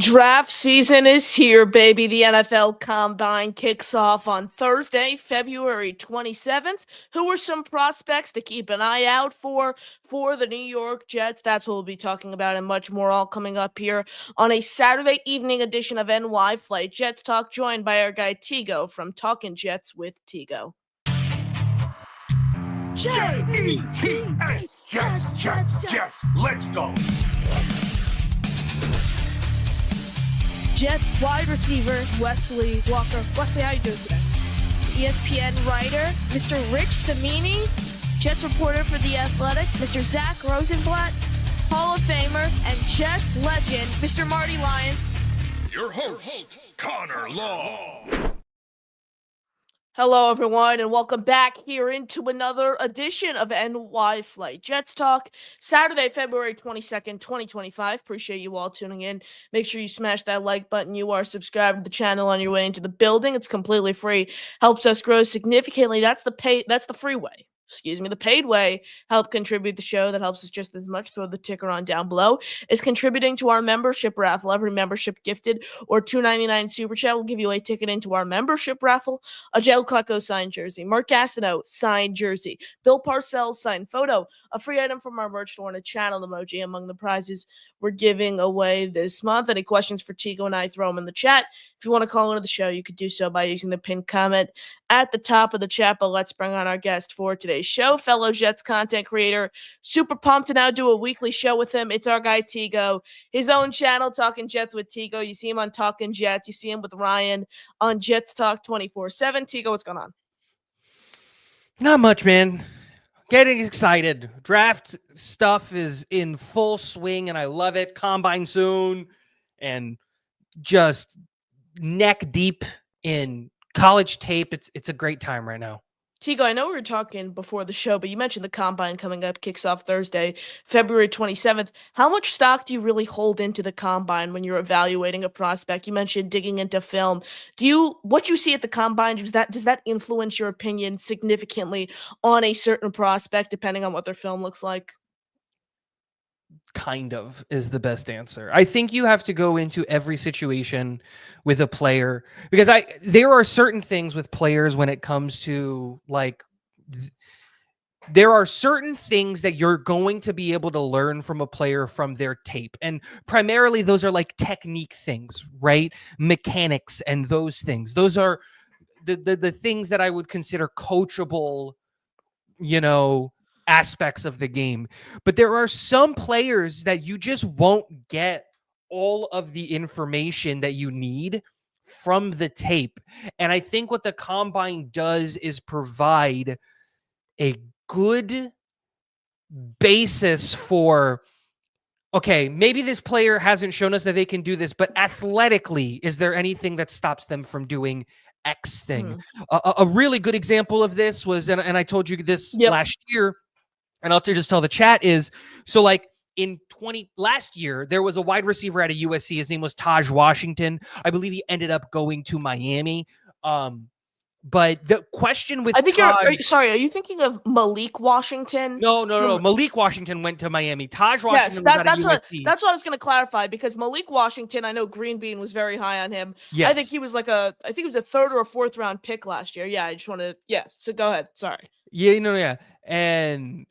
Draft season is here, baby. The NFL Combine kicks off on Thursday, February 27th. Who are some prospects to keep an eye out for the New York Jets? That's what we'll be talking about and much more all coming up here on a Saturday evening edition of NY Flight Jets Talk, joined by our guy Tigo from Talkin' Jets with Tigo. Jets, Jets, let's go. Jets wide receiver Wesley Walker. Wesley, how you doing today? ESPN writer Mr. Rich Cimini, Jets reporter for The Athletic, Mr. Zach Rosenblatt, Hall of Famer and Jets legend Mr. Marty Lyons. Your host, Connor Law. Hello, everyone, and welcome back here into another edition of NY Flight Jets Talk, Saturday, February 22nd, 2025. Appreciate you all tuning in. Make sure you smash that like button. You are subscribed to the channel on your way into the building. It's completely free. Helps us grow significantly. That's the free way. The paid way, help contribute the show. That helps us just as much. Throw the ticker on down below. Is contributing to our membership raffle. Every membership gifted or $2.99 super chat will give you a ticket into our membership raffle. A Joe Klecko signed jersey, Mark Gastineau signed jersey, Bill Parcells signed photo, a free item from our merch store, and a channel emoji among the prizes we're giving away this month. Any questions for Tigo and I, throw them in the chat. If you want to call into the show, you could do so by using the pinned comment at the top of the chat. But let's bring on our guest for today's show, fellow Jets content creator. Super pumped to now do a weekly show with him. It's our guy Tigo, his own channel, Talking Jets with Tigo. You see him on Talking Jets. You see him with Ryan on Jets Talk 24/7. Tigo, what's going on? Not much, man. Getting excited. Draft stuff is in full swing, and I love it. Combine soon, and just neck deep in college tape. It's a great time right now. Tigo, I know we were talking before the show, but you mentioned the Combine coming up, kicks off Thursday, February 27th. How much stock do you really hold into the Combine when you're evaluating a prospect? You mentioned digging into film. What you see at the Combine, does that influence your opinion significantly on a certain prospect, depending on what their film looks like? Kind of is the best answer. I think you have to go into every situation with a player, because there are certain things with players when it comes to there are certain things that you're going to be able to learn from a player from their tape. And primarily those are like technique things, right? Mechanics and those things. Those are the things that I would consider coachable, aspects of the game. But there are some players that you just won't get all of the information that you need from the tape. And I think what the Combine does is provide a good basis for, okay, maybe this player hasn't shown us that they can do this, but athletically, is there anything that stops them from doing X thing? A really good example of this was, and I told you this last year, and I'll just tell the chat is, so like last year, there was a wide receiver at a USC. His name was Taj Washington. I believe he ended up going to Miami. But the question with are you thinking of Malik Washington? No. Malik Washington went to Miami. Taj Washington was at a USC. That's what I was going to clarify, because Malik Washington, I know Green Bean was very high on him. Yes. I think he was a third or a fourth round pick last year. Yeah, I just want to, so go ahead. Sorry. Yeah. And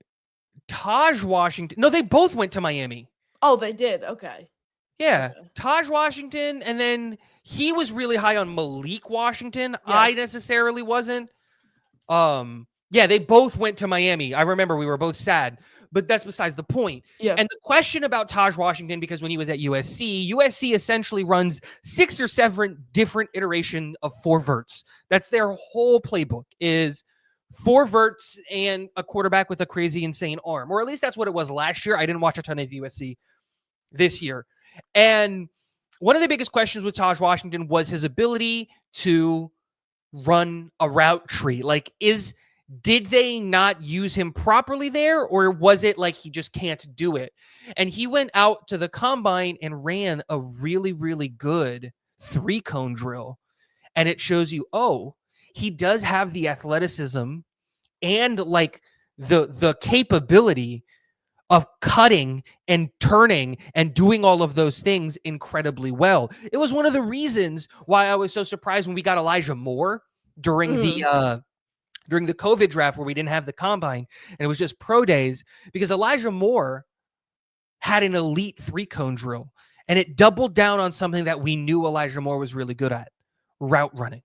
Taj Washington, no, they both went to Miami. Oh, they did? Okay. Yeah. Okay. Taj Washington, and then he was really high on Malik Washington. Yes. I necessarily wasn't. They both went to Miami. I remember we were both sad, but that's besides the point. Yeah. And the question about Taj Washington, because when he was at USC essentially runs 6 or 7 different iterations of 4 verts. That's their whole playbook, is 4 verts and a quarterback with a crazy, insane arm. Or at least that's what it was last year. I didn't watch a ton of USC this year. And one of the biggest questions with Taj Washington was his ability to run a route tree. Did they not use him properly there, or was it like he just can't do it? And he went out to the Combine and ran a really, really good 3-cone drill. And it shows you, he does have the athleticism and the capability of cutting and turning and doing all of those things incredibly well. It was one of the reasons why I was so surprised when we got Elijah Moore during the COVID draft where we didn't have the combine and it was just pro days, because Elijah Moore had an elite 3-cone drill, and it doubled down on something that we knew Elijah Moore was really good at: route running.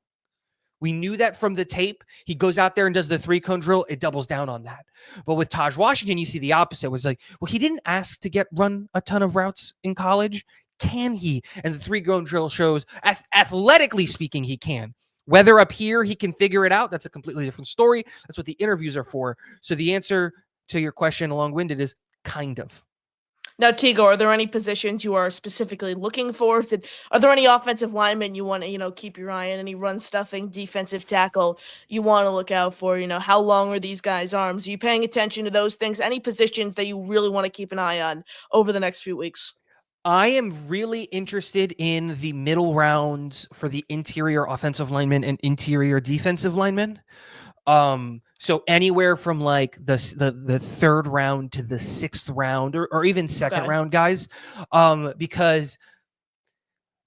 We knew that from the tape. He goes out there and does the 3-cone drill. It doubles down on that. But with Taj Washington, you see the opposite. It was like, well, he didn't ask to run a ton of routes in college. Can he? And the 3-cone drill shows, athletically speaking, he can. Whether up here he can figure it out, that's a completely different story. That's what the interviews are for. So the answer to your question, long-winded, is kind of. Now, Tigo, are there any positions you are specifically looking for? Are there any offensive linemen you want to, keep your eye on? Any run stuffing, defensive tackle you want to look out for? How long are these guys' arms? Are you paying attention to those things? Any positions that you really want to keep an eye on over the next few weeks? I am really interested in the middle rounds for the interior offensive linemen and interior defensive linemen. So anywhere from like the 3rd round to the 6th round, or even 2nd round guys, because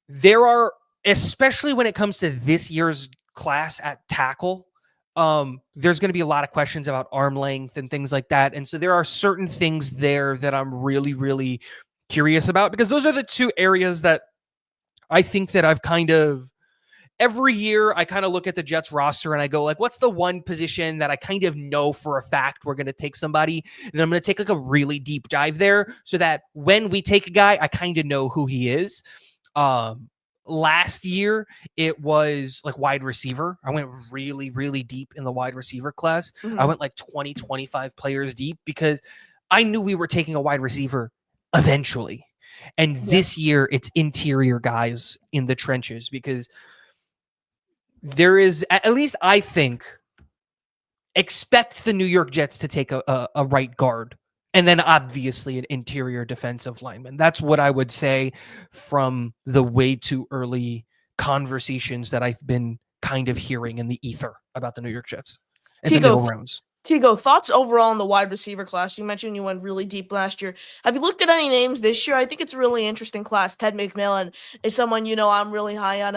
there are, especially when it comes to this year's class at tackle, there's going to be a lot of questions about arm length and things like that. And so there are certain things there that I'm really, really curious about, because those are the 2 areas that I think that I've kind of, every year I kind of look at the Jets roster and I go like, what's the one position that I kind of know for a fact we're going to take somebody, and I'm going to take like a really deep dive there so that when we take a guy, I kind of know who he is. Last year it was like wide receiver. I went really, really deep in the wide receiver class. I went like 20, 25 players deep because I knew we were taking a wide receiver eventually. And this year it's interior guys in the trenches, because there is, at least I think, expect the New York Jets to take a right guard, and then obviously an interior defensive lineman. That's what I would say from the way too early conversations that I've been kind of hearing in the ether about the New York Jets in the middle rounds. Tigo, thoughts overall on the wide receiver class? You mentioned you went really deep last year. Have you looked at any names this year? I think it's a really interesting class. Ted McMillan is someone, I'm really high on.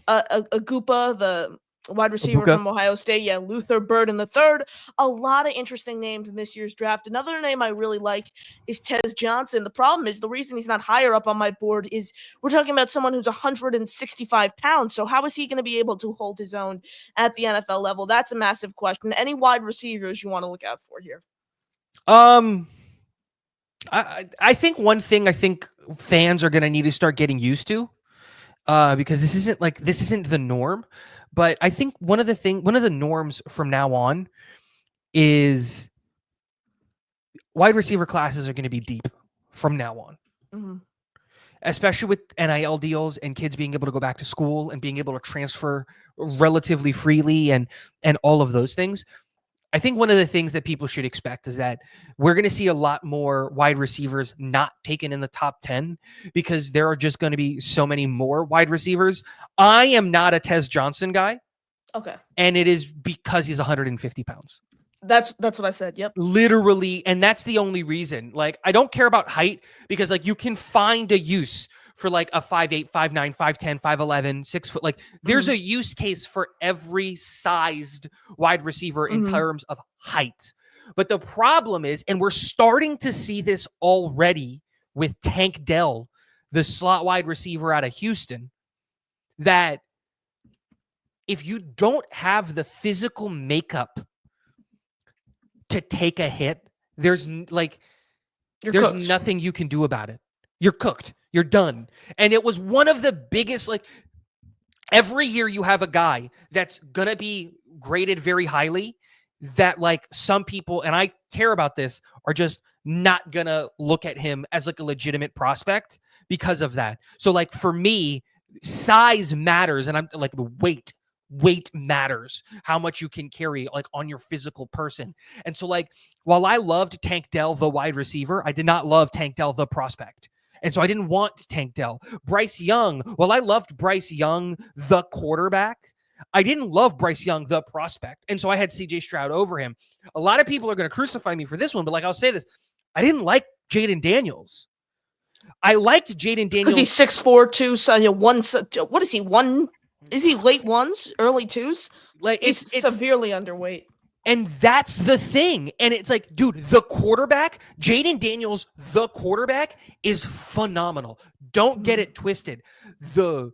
Agupa, the wide receiver from Ohio State. Yeah, Luther Burden III. A lot of interesting names in this year's draft. Another name I really like is Tez Johnson. The problem is, the reason he's not higher up on my board is we're talking about someone who's 165 pounds. So how is he going to be able to hold his own at the NFL level? That's a massive question. Any wide receivers you want to look out for here? I think one thing I think fans are going to need to start getting used to, because this isn't the norm. But I think one of the norms from now on is wide receiver classes are going to be deep from now on, especially with NIL deals and kids being able to go back to school and being able to transfer relatively freely and all of those things. I think one of the things that people should expect is that we're going to see a lot more wide receivers not taken in the top 10, because there are just going to be so many more wide receivers. I am not a Tez Johnson guy. Okay. And it is because he's 150 pounds. That's what I said. Yep. Literally. And that's the only reason. Like, I don't care about height, because like you can find a use for like a 5'8", 5'9", 5'10", 5'11", 6 foot. Like there's a use case for every sized wide receiver in terms of height. But the problem is, and we're starting to see this already with Tank Dell, the slot wide receiver out of Houston, that if you don't have the physical makeup to take a hit, there's nothing you can do about it. You're cooked. You're done. And it was one of the biggest, like, every year you have a guy that's going to be graded very highly that, like, some people, and I care about this, are just not going to look at him as like a legitimate prospect because of that. So like for me, size matters, and I'm like, weight matters, how much you can carry like on your physical person. And so like, while I loved Tank Dell, the wide receiver, I did not love Tank Dell, the prospect. And so I didn't want Tank Dell. Bryce Young, well, I loved Bryce Young, the quarterback, I didn't love Bryce Young, the prospect. And so I had CJ Stroud over him. A lot of people are going to crucify me for this one, but like, I'll say this. I didn't like Jaden Daniels. I liked Jaden Daniels because he's 6'4", two. So one. What is he? One? Is he late ones, early twos? Like He's it's severely underweight. And that's the thing. And it's like, dude, the quarterback, Jaden Daniels, the quarterback is phenomenal. Don't get it twisted. The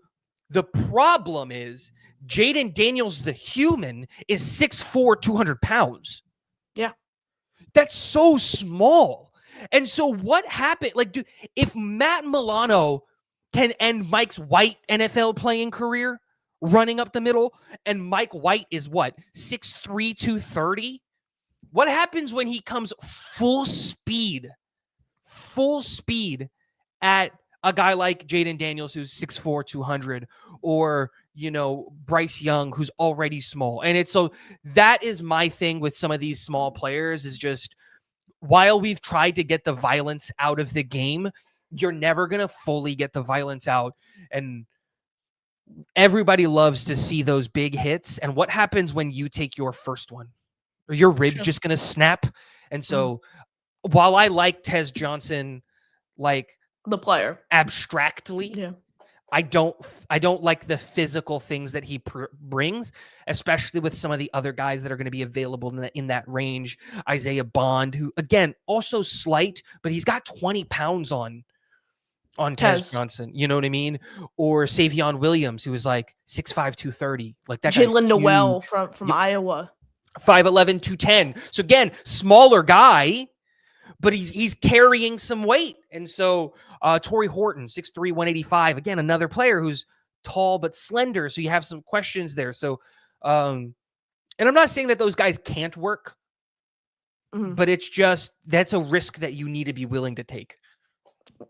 problem is Jaden Daniels, the human, is 6'4", 200 pounds. Yeah. That's so small. And so what happened? Like, dude, if Matt Milano can end Mike's White NFL playing career running up the middle, and Mike White is what, 6'3", 230? What happens when he comes full speed at a guy like Jaden Daniels, who's 6'4", 200, or, Bryce Young, who's already small? And it's so that is my thing with some of these small players is just, while we've tried to get the violence out of the game, you're never going to fully get the violence out. And everybody loves to see those big hits. And what happens when you take your first one? Are your ribs just going to snap? And so while I like Tez Johnson, like the player abstractly, I don't like the physical things that he brings, especially with some of the other guys that are going to be available in that range. Isaiah Bond, who again also slight, but he's got 20 pounds on Tez Johnson. You know what I mean? Or Savion Williams, who is like 6'5", 230. Like that. Jalen Noel from Iowa, 5'11", 210. So again, smaller guy, but he's carrying some weight. And so Torrey Horton, 6'3", 185. Again, another player who's tall but slender. So you have some questions there. So, and I'm not saying that those guys can't work, but it's just, that's a risk that you need to be willing to take.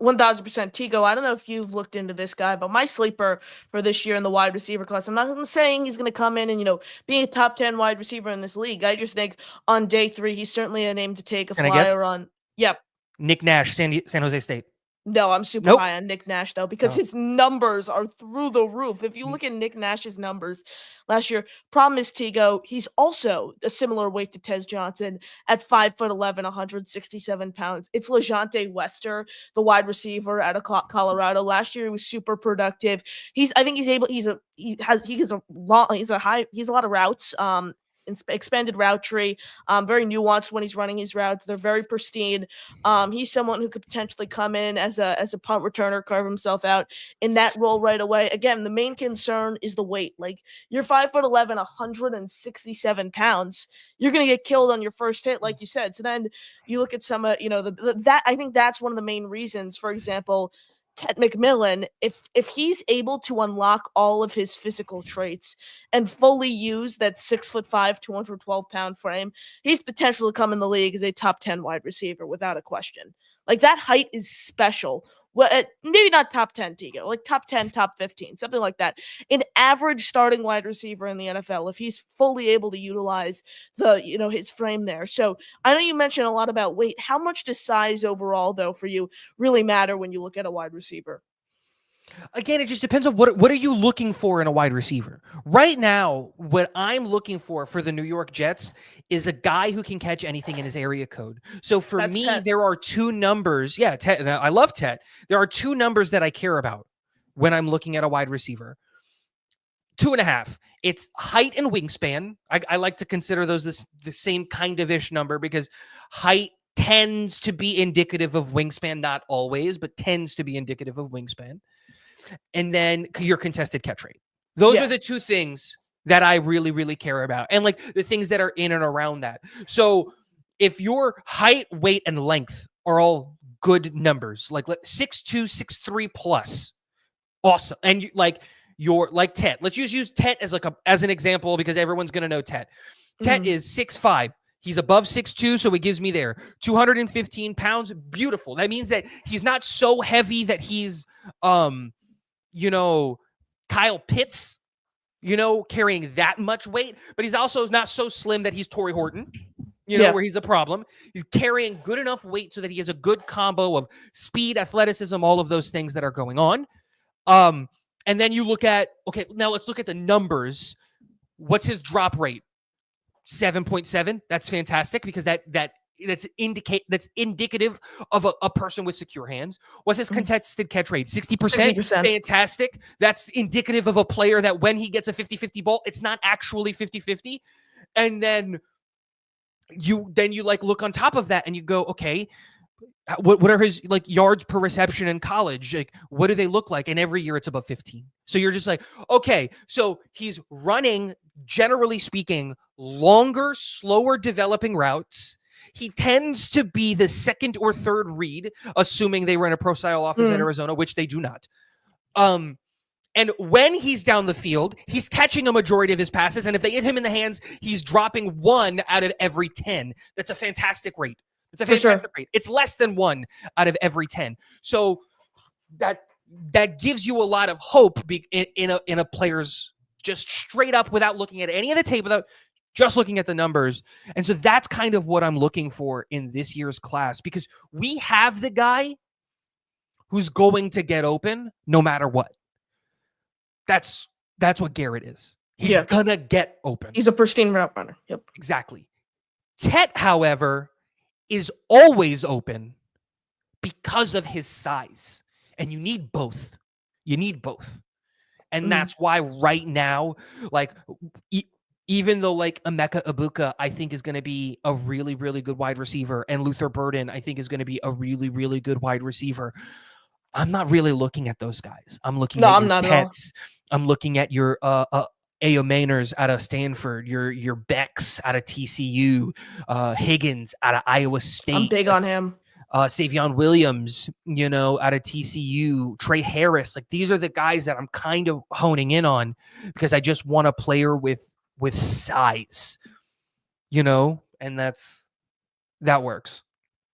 1,000%. Tigo, I don't know if you've looked into this guy, but my sleeper for this year in the wide receiver class, I'm not saying he's going to come in and, be a top 10 wide receiver in this league. I just think on day 3, he's certainly a name to take a flyer on. Yep. Nick Nash, San Jose State. No, I'm super high on Nick Nash, though, because his numbers are through the roof. If you look at Nick Nash's numbers last year, problem is, Tigo, he's also a similar weight to Tez Johnson at 5'11", 167 pounds. It's LeJante Wester, the wide receiver out of Colorado. Last year, he was super productive. He has a lot of routes. Expanded route tree, very nuanced when he's running his routes. They're very pristine. He's someone who could potentially come in as a punt returner, carve himself out in that role right away. Again, the main concern is the weight. Like, you're 5'11", 167 pounds. You're gonna get killed on your first hit, like you said. So then you look at some, that I think that's one of the main reasons. For example, Ted McMillan, if he's able to unlock all of his physical traits and fully use that 6'5", 212-pound frame, he's potential to come in the league as a top 10 wide receiver without a question. Like, that height is special. Well, maybe not top 10, Tigo, like top 10, top 15, something like that. An average starting wide receiver in the NFL, if he's fully able to utilize his frame there. So I know you mentioned a lot about weight. How much does size overall, though, for you really matter when you look at a wide receiver? Again, it just depends on what are you looking for in a wide receiver. Right now, what I'm looking for the New York Jets is a guy who can catch anything in his area code. So for me, there are two numbers. Yeah, I love Tet. There are two numbers that I care about when I'm looking at a wide receiver. 2.5. It's height and wingspan. I like to consider those the same kind of ish number, because height tends to be indicative of wingspan, not always, but tends to be indicative of wingspan. And then your contested catch rate. Those are the two things that I really, really care about. And like the things that are in and around that. So if your height, weight, and length are all good numbers, like 6'2", 6'3 plus, awesome. And you're like Tet. Let's just use Tet as an example, because everyone's going to know Tet. Tet is 6'5". He's above 6'2", so it gives me there 215 pounds. Beautiful. That means that he's not so heavy that he's Kyle Pitts, carrying that much weight, but he's also not so slim that he's Torrey Horton, where he's a problem. He's carrying good enough weight so that he has a good combo of speed, athleticism, all of those things that are going on. And then you look at, now let's look at the numbers. What's his drop rate? 7.7. That's fantastic, because that that's indicative of a person with secure hands. What's his contested catch rate? 60%? 60%. Fantastic. That's indicative of a player that when he gets a 50-50 ball, it's not actually 50-50. And then you like look on top of that and you go, okay, what are his like yards per reception in college? Like, what do they look like? And every year it's above 15. So you're just like, okay, so he's running, generally speaking, longer, slower developing routes. He tends to be the second or third read, assuming they run a pro style offense at Arizona, which they do not. And when he's down the field, he's catching a majority of his passes. And if they hit him in the hands, he's dropping 1 out of every 10. That's a fantastic rate. It's a fantastic rate. It's less than 1 out of every 10. So that gives you a lot of hope in a player's just straight up without looking at any of the tape, without just looking at the numbers. And so that's kind of what I'm looking for in this year's class, because we have the guy who's going to get open no matter what. That's what Garrett is. He's gonna get open. He's a pristine route runner. Yep. Exactly. Tet, however, is always open because of his size. And you need both. And that's why right now, like, even though like Emeka Ibuka, I think is going to be a really, really good wide receiver, and Luther Burden, I think is going to be a really, really good wide receiver, I'm not really looking at those guys. I'm looking at your Pets. I'm looking at your Ayo Mainers out of Stanford, your Becks out of TCU, Higgins out of Iowa State. I'm big on him. Savion Williams, out of TCU, Trey Harris. Like, these are the guys that I'm kind of honing in on because I just want a player with size, and that works.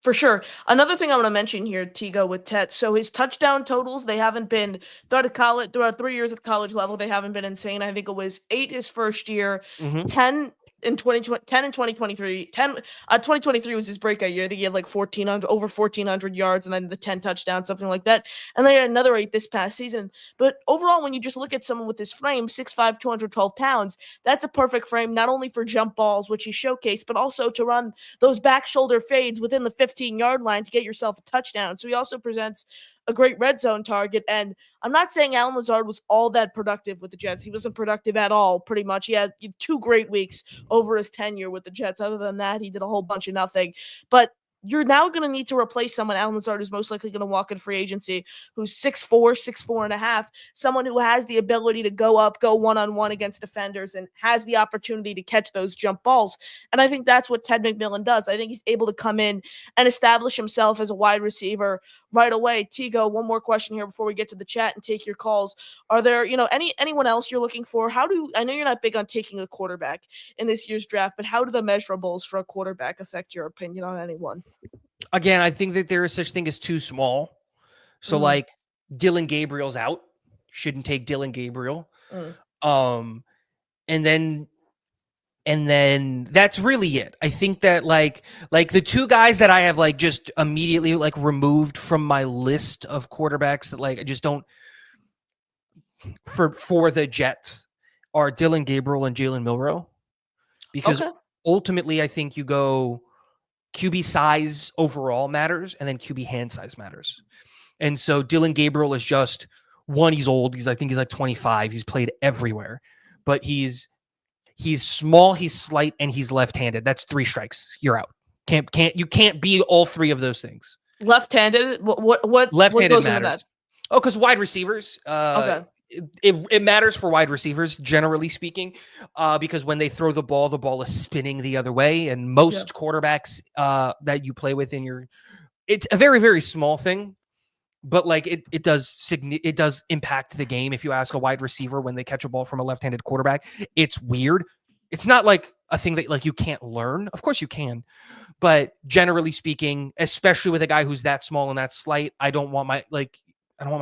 For sure. Another thing I want to mention here, Tigo, with Tet. So his touchdown totals, they haven't been throughout 3 years at the college level. They haven't been insane. I think it was 8 his first year, 10 in 2020, 10 in 2023. 2023 was his breakout year. I think he had like over 1,400 yards and then the 10 touchdowns, something like that. And they had another 8 this past season. But overall, when you just look at someone with his frame, 6'5", 212 pounds, that's a perfect frame, not only for jump balls, which he showcased, but also to run those back shoulder fades within the 15-yard line to get yourself a touchdown. So he also presents a great red zone target. And I'm not saying Allen Lazard was all that productive with the Jets. He wasn't productive at all, pretty much. He had 2 great weeks over his tenure with the Jets. Other than that, he did a whole bunch of nothing. But you're now going to need to replace someone, Allen Lazard, who's most likely going to walk in free agency, who's 6'4", 6'4.5", someone who has the ability to go one-on-one against defenders and has the opportunity to catch those jump balls. And I think that's what Ted McMillan does. I think he's able to come in and establish himself as a wide receiver right away. Tigo, one more question here before we get to the chat and take your calls. Are there, anyone else you're looking for? I know you're not big on taking a quarterback in this year's draft, but how do the measurables for a quarterback affect your opinion on anyone? Again, I think that there is such thing as too small. So like Dylan Gabriel's out. Shouldn't take Dylan Gabriel. And then that's really it. I think that like the 2 guys that I have like just immediately like removed from my list of quarterbacks that like I just don't for the Jets are Dylan Gabriel and Jalen Milroe. Because ultimately I think you go QB size overall matters, and then QB hand size matters. And so Dylan Gabriel is just one, he's old. I think he's like 25. He's played everywhere, but he's small, he's slight, and he's left-handed. That's 3 strikes. You're out. You can't be all 3 of those things. Left-handed? What left-handed goes matters. into that? Oh, because wide receivers. It matters for wide receivers, generally speaking, because when they throw the ball is spinning the other way. And most quarterbacks that you play with it's a very, very small thing, but like it does impact the game. If you ask a wide receiver when they catch a ball from a left-handed quarterback, it's weird. It's not like a thing that like you can't learn. Of course you can, but generally speaking, especially with a guy who's that small and that slight, I don't want my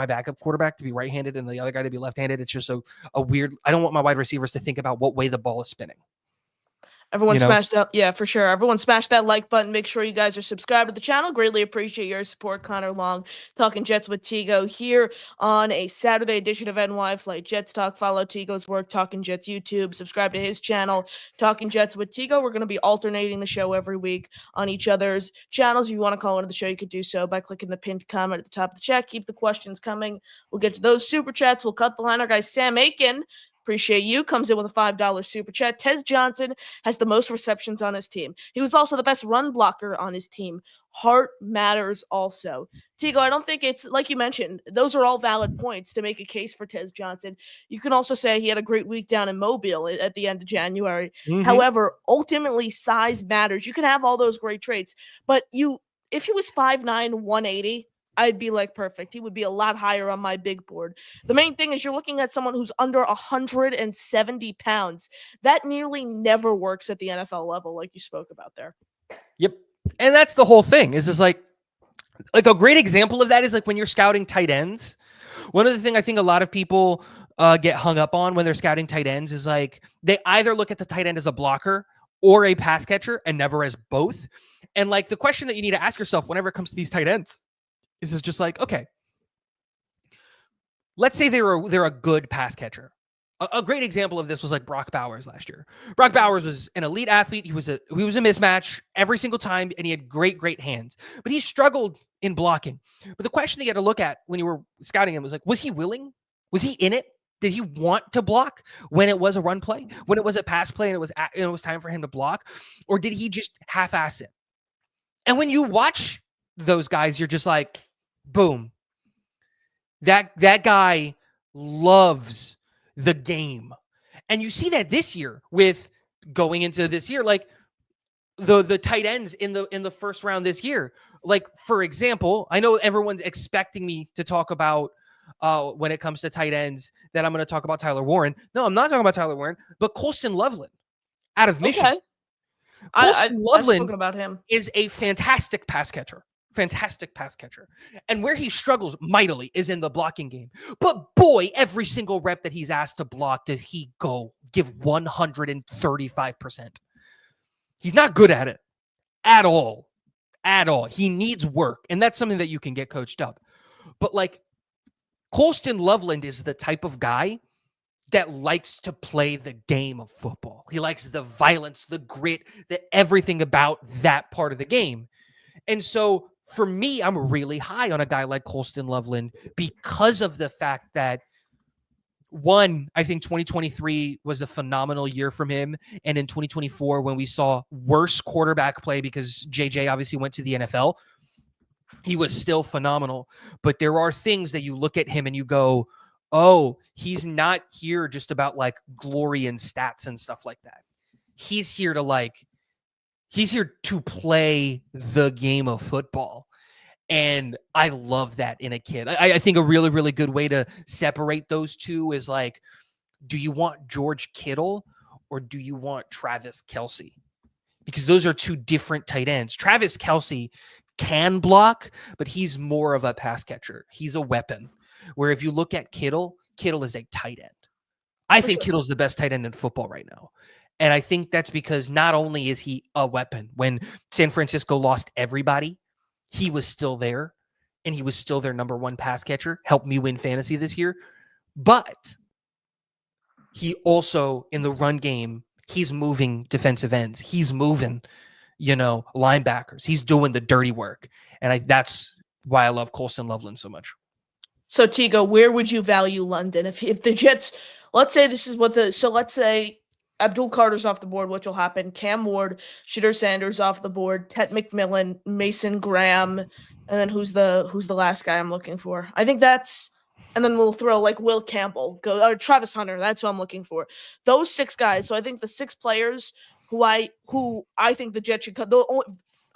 backup quarterback to be right-handed and the other guy to be left-handed. It's just a weird. I don't want my wide receivers to think about what way the ball is spinning. Everyone You know? smash that. Yeah, for sure. Everyone smash that like button. Make sure you guys are subscribed to the channel. Greatly appreciate your support. Connor Long, talking Jets with Tigo here on a Saturday edition of NY Flight Jets Talk. Follow Tigo's work, Talking Jets YouTube. Subscribe to his channel, Talking Jets with Tigo. We're going to be alternating the show every week on each other's channels. If you want to call into the show, you could do so by clicking the pinned comment at the top of the chat. Keep the questions coming. We'll get to those super chats. We'll cut the line. Our guy Sam Aiken, appreciate you, comes in with a $5 super chat. Tez Johnson has the most receptions on his team. He was also the best run blocker on his team. Heart matters also. Tigo, I don't think it's, like you mentioned, those are all valid points to make a case for Tez Johnson. You can also say he had a great week down in Mobile at the end of January. Mm-hmm. However, ultimately, size matters. You can have all those great traits, but if he was 5'9", 180, I'd be like, perfect. He would be a lot higher on my big board. The main thing is you're looking at someone who's under 170 pounds. That nearly never works at the NFL level, like you spoke about there. Yep. And that's the whole thing. Is just like a great example of that is like when you're scouting tight ends. One of the things I think a lot of people get hung up on when they're scouting tight ends is like they either look at the tight end as a blocker or a pass catcher and never as both. And like the question that you need to ask yourself whenever it comes to these tight ends is just like, okay, let's say they're a good pass catcher. A great example of this was like Brock Bowers last year. Brock Bowers was an elite athlete. He was a mismatch every single time, and he had great hands. But he struggled in blocking. But the question that you had to look at when you were scouting him was like, was he willing? Was he in it? Did he want to block when it was a run play, when it was a pass play, and it was time for him to block, or did he just half-ass it? And when you watch those guys, you're just like, boom. That guy loves the game. And you see that this year with going into this year, like the tight ends in the first round this year. Like, for example, I know everyone's expecting me to talk about when it comes to tight ends that I'm going to talk about Tyler Warren. No, I'm not talking about Tyler Warren, but Colston Loveland out of Michigan. Okay. Colston Loveland I've spoken about him. Is a fantastic pass catcher. And where he struggles mightily is in the blocking game. But boy, every single rep that he's asked to block, does he give 135%. He's not good at it at all. He needs work. And that's something that you can get coached up. But like Colston Loveland is the type of guy that likes to play the game of football. He likes the violence, the grit, everything about that part of the game. And so for me, I'm really high on a guy like Colston Loveland because of the fact that, one, I think 2023 was a phenomenal year from him. And in 2024, when we saw worse quarterback play because JJ obviously went to the NFL, he was still phenomenal. But there are things that you look at him and you go, oh, he's not here just about like glory and stats and stuff like that. He's here to play the game of football. And I love that in a kid. I think a really, really good way to separate those two is like, do you want George Kittle or do you want Travis Kelce? Because those are two different tight ends. Travis Kelce can block, but he's more of a pass catcher. He's a weapon. Where if you look at Kittle is a tight end. I think Kittle's the best tight end in football right now. And I think that's because not only is he a weapon, when San Francisco lost everybody, he was still there, and he was still their number one pass catcher, helped me win fantasy this year. But he also, in the run game, he's moving defensive ends. He's moving, linebackers. He's doing the dirty work. And that's why I love Colston Loveland so much. So, Tigo, where would you value London? If the Jets, let's say let's say Abdul Carter's off the board, which will happen. Cam Ward, Shadur Sanders off the board, Ted McMillan, Mason Graham, and then who's the last guy I'm looking for? I think and then we'll throw like Will Campbell, Travis Hunter. That's who I'm looking for. Those 6 guys. So I think the 6 players who I think the Jets should cut.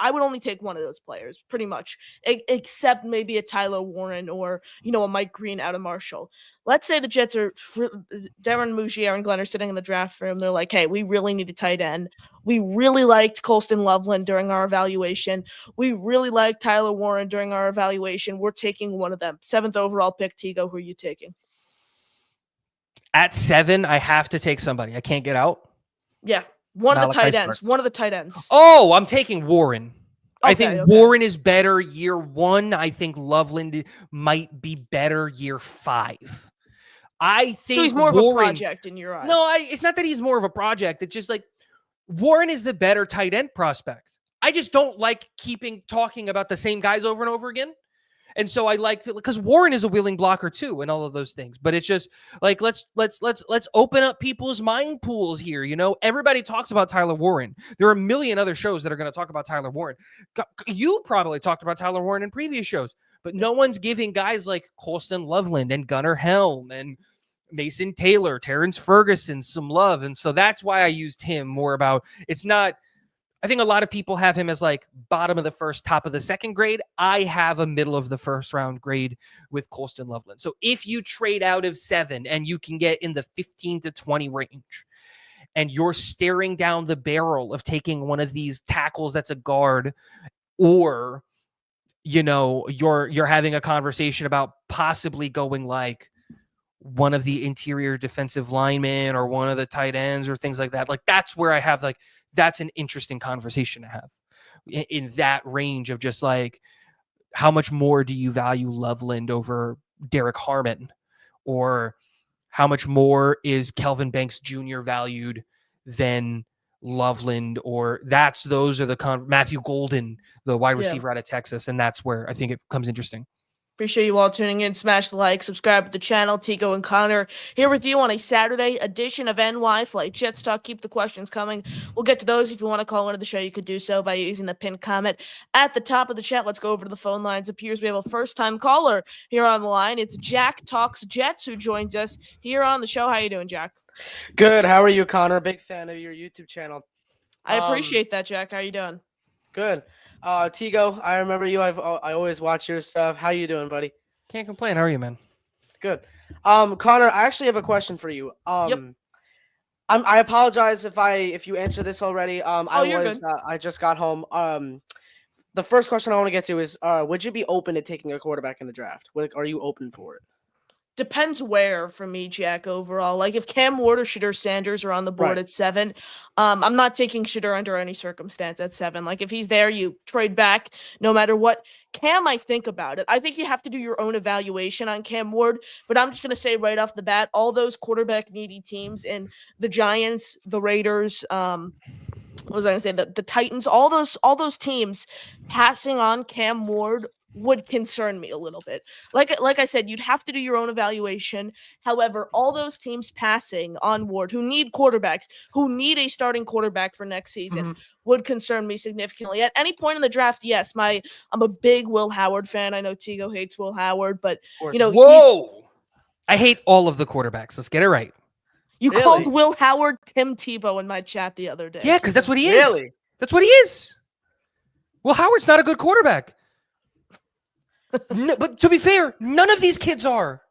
I would only take one of those players, pretty much, except maybe a Tyler Warren or, a Mike Green out of Marshall. Let's say the Jets are Darren Mugier and Glenn are sitting in the draft room. They're like, hey, we really need a tight end. We really liked Colston Loveland during our evaluation. We really liked Tyler Warren during our evaluation. We're taking one of them. 7th overall pick, Tigo. Who are you taking? At 7, I have to take somebody. I can't get out. Yeah. One of the Malachi tight ends. Starks. One of the tight ends. Oh, I'm taking Warren. I Okay, think okay. Warren is better year 1. I think Loveland might be better year 5. I think So he's more Warren, of a project in your eyes. No, it's not that he's more of a project. It's just like Warren is the better tight end prospect. I just don't like talking about the same guys over and over again. And so I like to, because Warren is a willing blocker too, and all of those things. But it's just like let's open up people's mind pools here. You know, everybody talks about Tyler Warren. There are a million other shows that are going to talk about Tyler Warren. You probably talked about Tyler Warren in previous shows, but no one's giving guys like Colston Loveland and Gunnar Helm and Mason Taylor, Terrence Ferguson some love. And so that's why I used him more about, it's not, I think a lot of people have him as like bottom of the first, top of the second grade. I have a middle of the first round grade with Colston Loveland. So if you trade out of 7 and you can get in the 15 to 20 range and you're staring down the barrel of taking one of these tackles that's a guard, or, you know, you're having a conversation about possibly going like one of the interior defensive linemen or one of the tight ends or things like that. Like that's where I have like, that's an interesting conversation to have in that range of just like, how much more do you value Loveland over Derek Harmon, or how much more is Kelvin Banks Jr. valued than Loveland, or those are the Matthew Golden, the wide receiver out of Texas. And that's where I think it becomes interesting. Appreciate you all tuning in. Smash the like, subscribe to the channel. Tico and Connor here with you on a Saturday edition of NY Flight Jets Talk. Keep the questions coming. We'll get to those. If you want to call into the show, you could do so by using the pinned comment at the top of the chat. Let's go over to the phone lines. It appears we have a first-time caller here on the line. It's Jack Talks Jets who joins us here on the show. How you doing, Jack? Good. How are you, Connor? Big fan of your YouTube channel. I appreciate that, Jack. How you doing? Good. Tigo, I remember you. I always watch your stuff. How you doing, buddy? Can't complain. How are you, man? Good. Connor, I actually have a question for you. I apologize if you answer this already. You're good. I just got home. The first question I want to get to is, would you be open to taking a quarterback in the draft? Like, are you open for it? Depends where for me, Jack, overall. Like if Cam Ward or Shedeur Sanders are on the board at 7, I'm not taking Shedeur under any circumstance at 7. Like if he's there, you trade back no matter what. Cam, I think about it. I think you have to do your own evaluation on Cam Ward, but I'm just going to say right off the bat, all those quarterback needy teams and the Giants, the Raiders, what was I going to say? The Titans, all those teams passing on Cam Ward would concern me a little bit. Like I said, you'd have to do your own evaluation. However, all those teams passing on Ward who need quarterbacks, who need a starting quarterback for next season, would concern me significantly. At any point in the draft, yes, I'm a big Will Howard fan. I know Tigo hates Will Howard, but you know, I hate all of the quarterbacks. Let's get it right. You called Will Howard Tim Tebow in my chat the other day. Yeah, because that's what he is. Really? That's what he is. Will Howard's not a good quarterback. No, but to be fair, none of these kids are.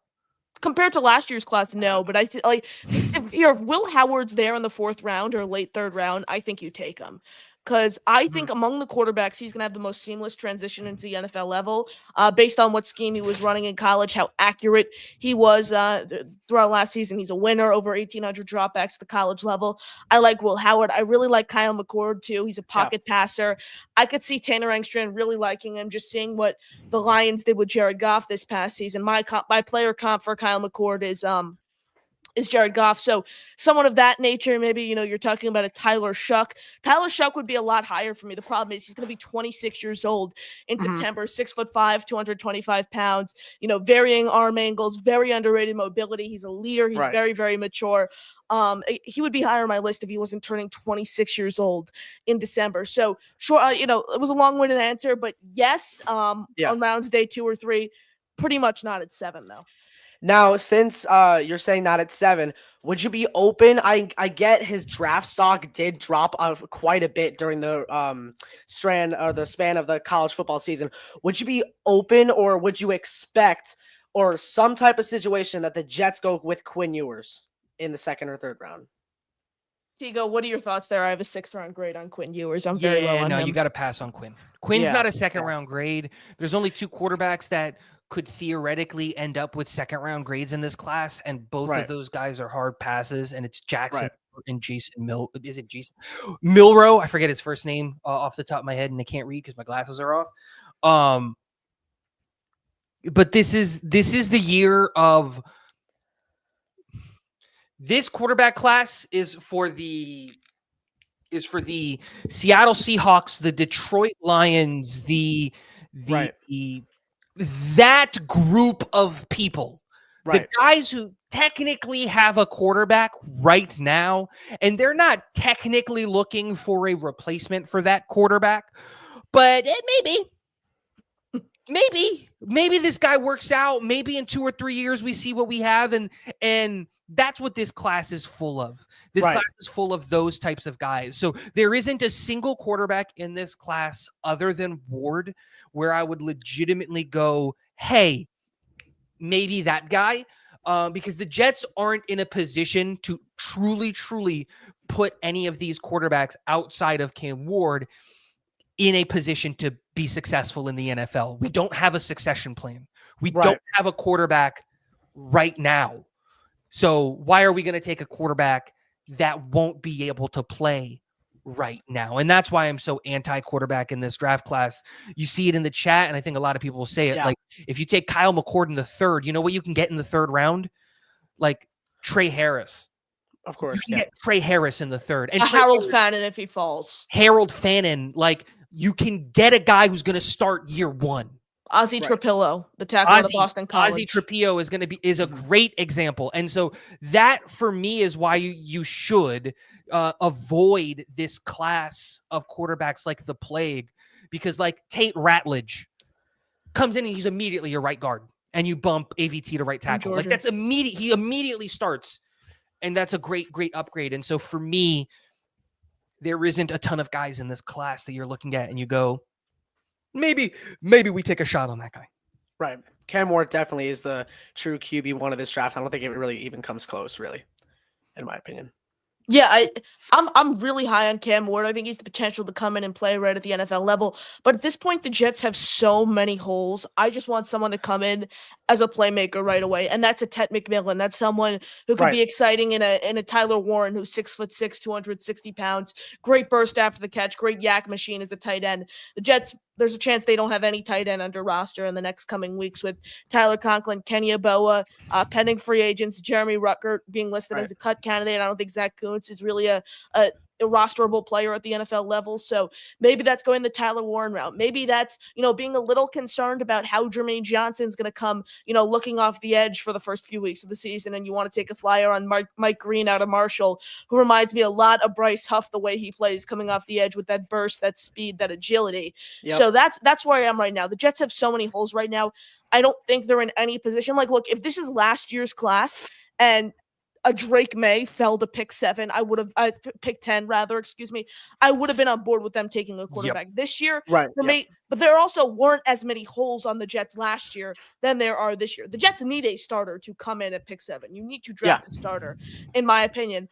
Compared to last year's class, no. But I think like if Will Howard's there in the 4th round or late 3rd round, I think you take him. Because I think among the quarterbacks, he's going to have the most seamless transition into the NFL level based on what scheme he was running in college, how accurate he was throughout last season. He's a winner, over 1,800 dropbacks at the college level. I like Will Howard. I really like Kyle McCord, too. He's a pocket passer. I could see Tanner Engstrand really liking him, just seeing what the Lions did with Jared Goff this past season. My player comp for Kyle McCord is Jared Goff. So someone of that nature, maybe, you're talking about a Tyler Shuck. Tyler Shuck would be a lot higher for me. The problem is he's going to be 26 years old in September, 6'5", 225 pounds, varying arm angles, very underrated mobility. He's a leader. He's very, very mature. He would be higher on my list if he wasn't turning 26 years old in December. So sure, it was a long-winded answer, but yes, on rounds day 2 or 3, pretty much not at 7 though. Now, since you're saying that at 7, would you be open? I get his draft stock did drop quite a bit during the span of the college football season. Would you be open, or would you expect, or some type of situation that the Jets go with Quinn Ewers in the 2nd or 3rd round? Tigo, what are your thoughts there? I have a 6th round grade on Quinn Ewers. I'm very low on him. You got to pass on Quinn. Quinn's not a 2nd round grade. There's only 2 quarterbacks that could theoretically end up with 2nd round grades in this class, and both of those guys are hard passes, and it's Jackson and Jason is it Jason Milrow? I forget his first name off the top of my head, and I can't read because my glasses are off. But this is the year of this quarterback class is for the Seattle Seahawks, the Detroit Lions, Right. that group of people. Right. The guys who technically have a quarterback right now, and they're not technically looking for a replacement for that quarterback, but maybe this guy works out. Maybe in 2 or 3 years we see what we have, and that's what this class is full of. This Right. class is full of those types of guys. So there isn't a single quarterback in this class other than Ward where I would legitimately go, hey, maybe that guy, because the Jets aren't in a position to truly put any of these quarterbacks outside of Cam Ward in a position to be successful in the NFL. We don't have a succession plan. We Right. don't have a quarterback right now. So why are we going to take a quarterback that won't be able to play right now? And that's why I'm so anti-quarterback in this draft class. You see it in the chat, and I think a lot of people will say it. Yeah. Like, if you take Kyle McCord in the third, you know what you can get in the third round? Like Trey Harris. Of You course. can Yeah. get Trey Harris in the third. And A Trey Harold Harris- Fannin if he falls. Harold Fannin, like, you can get a guy who's going to start year one. Ozzie Right. Trapillo, the tackle out of Boston College. Ozzie Trapillo is a great example. And so that for me is why you should avoid this class of quarterbacks like the plague, because like Tate Ratledge comes in and he's immediately your right guard, and you bump AVT to right tackle. Like Georgia. that's immediate. He immediately starts, and that's a great upgrade. And so for me, there isn't a ton of guys in this class that you're looking at and you go, maybe we take a shot on that guy. Right. Cam Ward definitely is the true QB1 of this draft. I don't think it really even comes close, really, in my opinion. Yeah, I'm really high on Cam Ward. I think he's the potential to come in and play right at the NFL level. But at this point, the Jets have so many holes. I just want someone to come in as a playmaker right away, and that's a Ted McMillan. That's someone who could Right. be exciting in a Tyler Warren, who's 6'6", 260 pounds. Great burst after the catch. Great yak machine as a tight end. The Jets, there's a chance they don't have any tight end under roster in the next coming weeks with Tyler Conklin, Kenny Aboa, pending free agents, Jeremy Ruckert being listed Right. as a cut candidate. I don't think Zach Kuntz is really a rosterable player at the NFL level. So maybe that's going the Tyler Warren route. Maybe that's, being a little concerned about how Jermaine Johnson's going to come, looking off the edge for the first few weeks of the season. And you want to take a flyer on Mike Green out of Marshall, who reminds me a lot of Bryce Huff, the way he plays coming off the edge with that burst, that speed, that agility. Yep. So that's where I am right now. The Jets have so many holes right now. I don't think they're in any position. Like, look, if this is last year's class and a Drake May fell to pick 7, I would have pick 10 rather, excuse me. I would have been on board with them taking a quarterback this year. Right. For me, but there also weren't as many holes on the Jets last year than there are this year. The Jets need a starter to come in at pick 7. You need to draft a starter, in my opinion.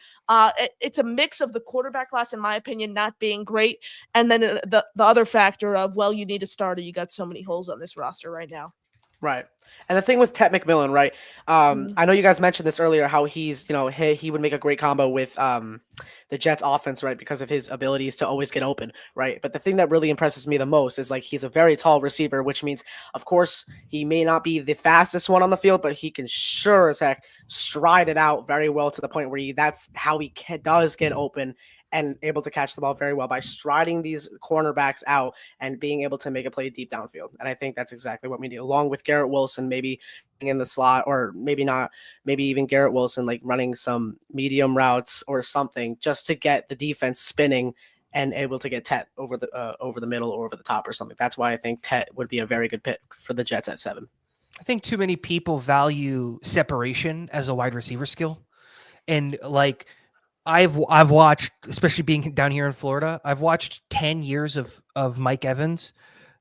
It's a mix of the quarterback class, in my opinion, not being great, and then the other factor of, well, you need a starter. You got so many holes on this roster right now. Right. And the thing with Ted McMillan, right? I know you guys mentioned this earlier, how he's, he would make a great combo with the Jets offense, right? Because of his abilities to always get open, right? But the thing that really impresses me the most is, like, he's a very tall receiver, which means, of course, he may not be the fastest one on the field, but he can sure as heck stride it out very well to the point where that's how he does get open and able to catch the ball very well by striding these cornerbacks out and being able to make a play deep downfield. And I think that's exactly what we need, along with Garrett Wilson maybe in the slot, or maybe not, maybe even Garrett Wilson like running some medium routes or something just to get the defense spinning and able to get Tet over the middle or over the top or something. That's why I think Tet would be a very good pick for the Jets at 7. I think too many people value separation as a wide receiver skill. And like, I've watched, especially being down here in Florida, I've watched 10 years of Mike Evans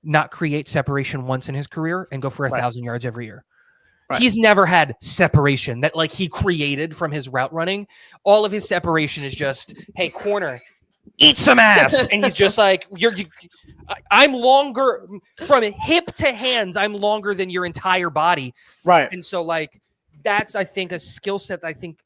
not create separation once in his career and go for 1,000 yards every year. Right. He's never had separation that like he created from his route running. All of his separation is just, hey, corner, eat some ass. And he's just like, I'm longer from hip to hands. I'm longer than your entire body. Right. And so like, that's, I think, a skill set that I think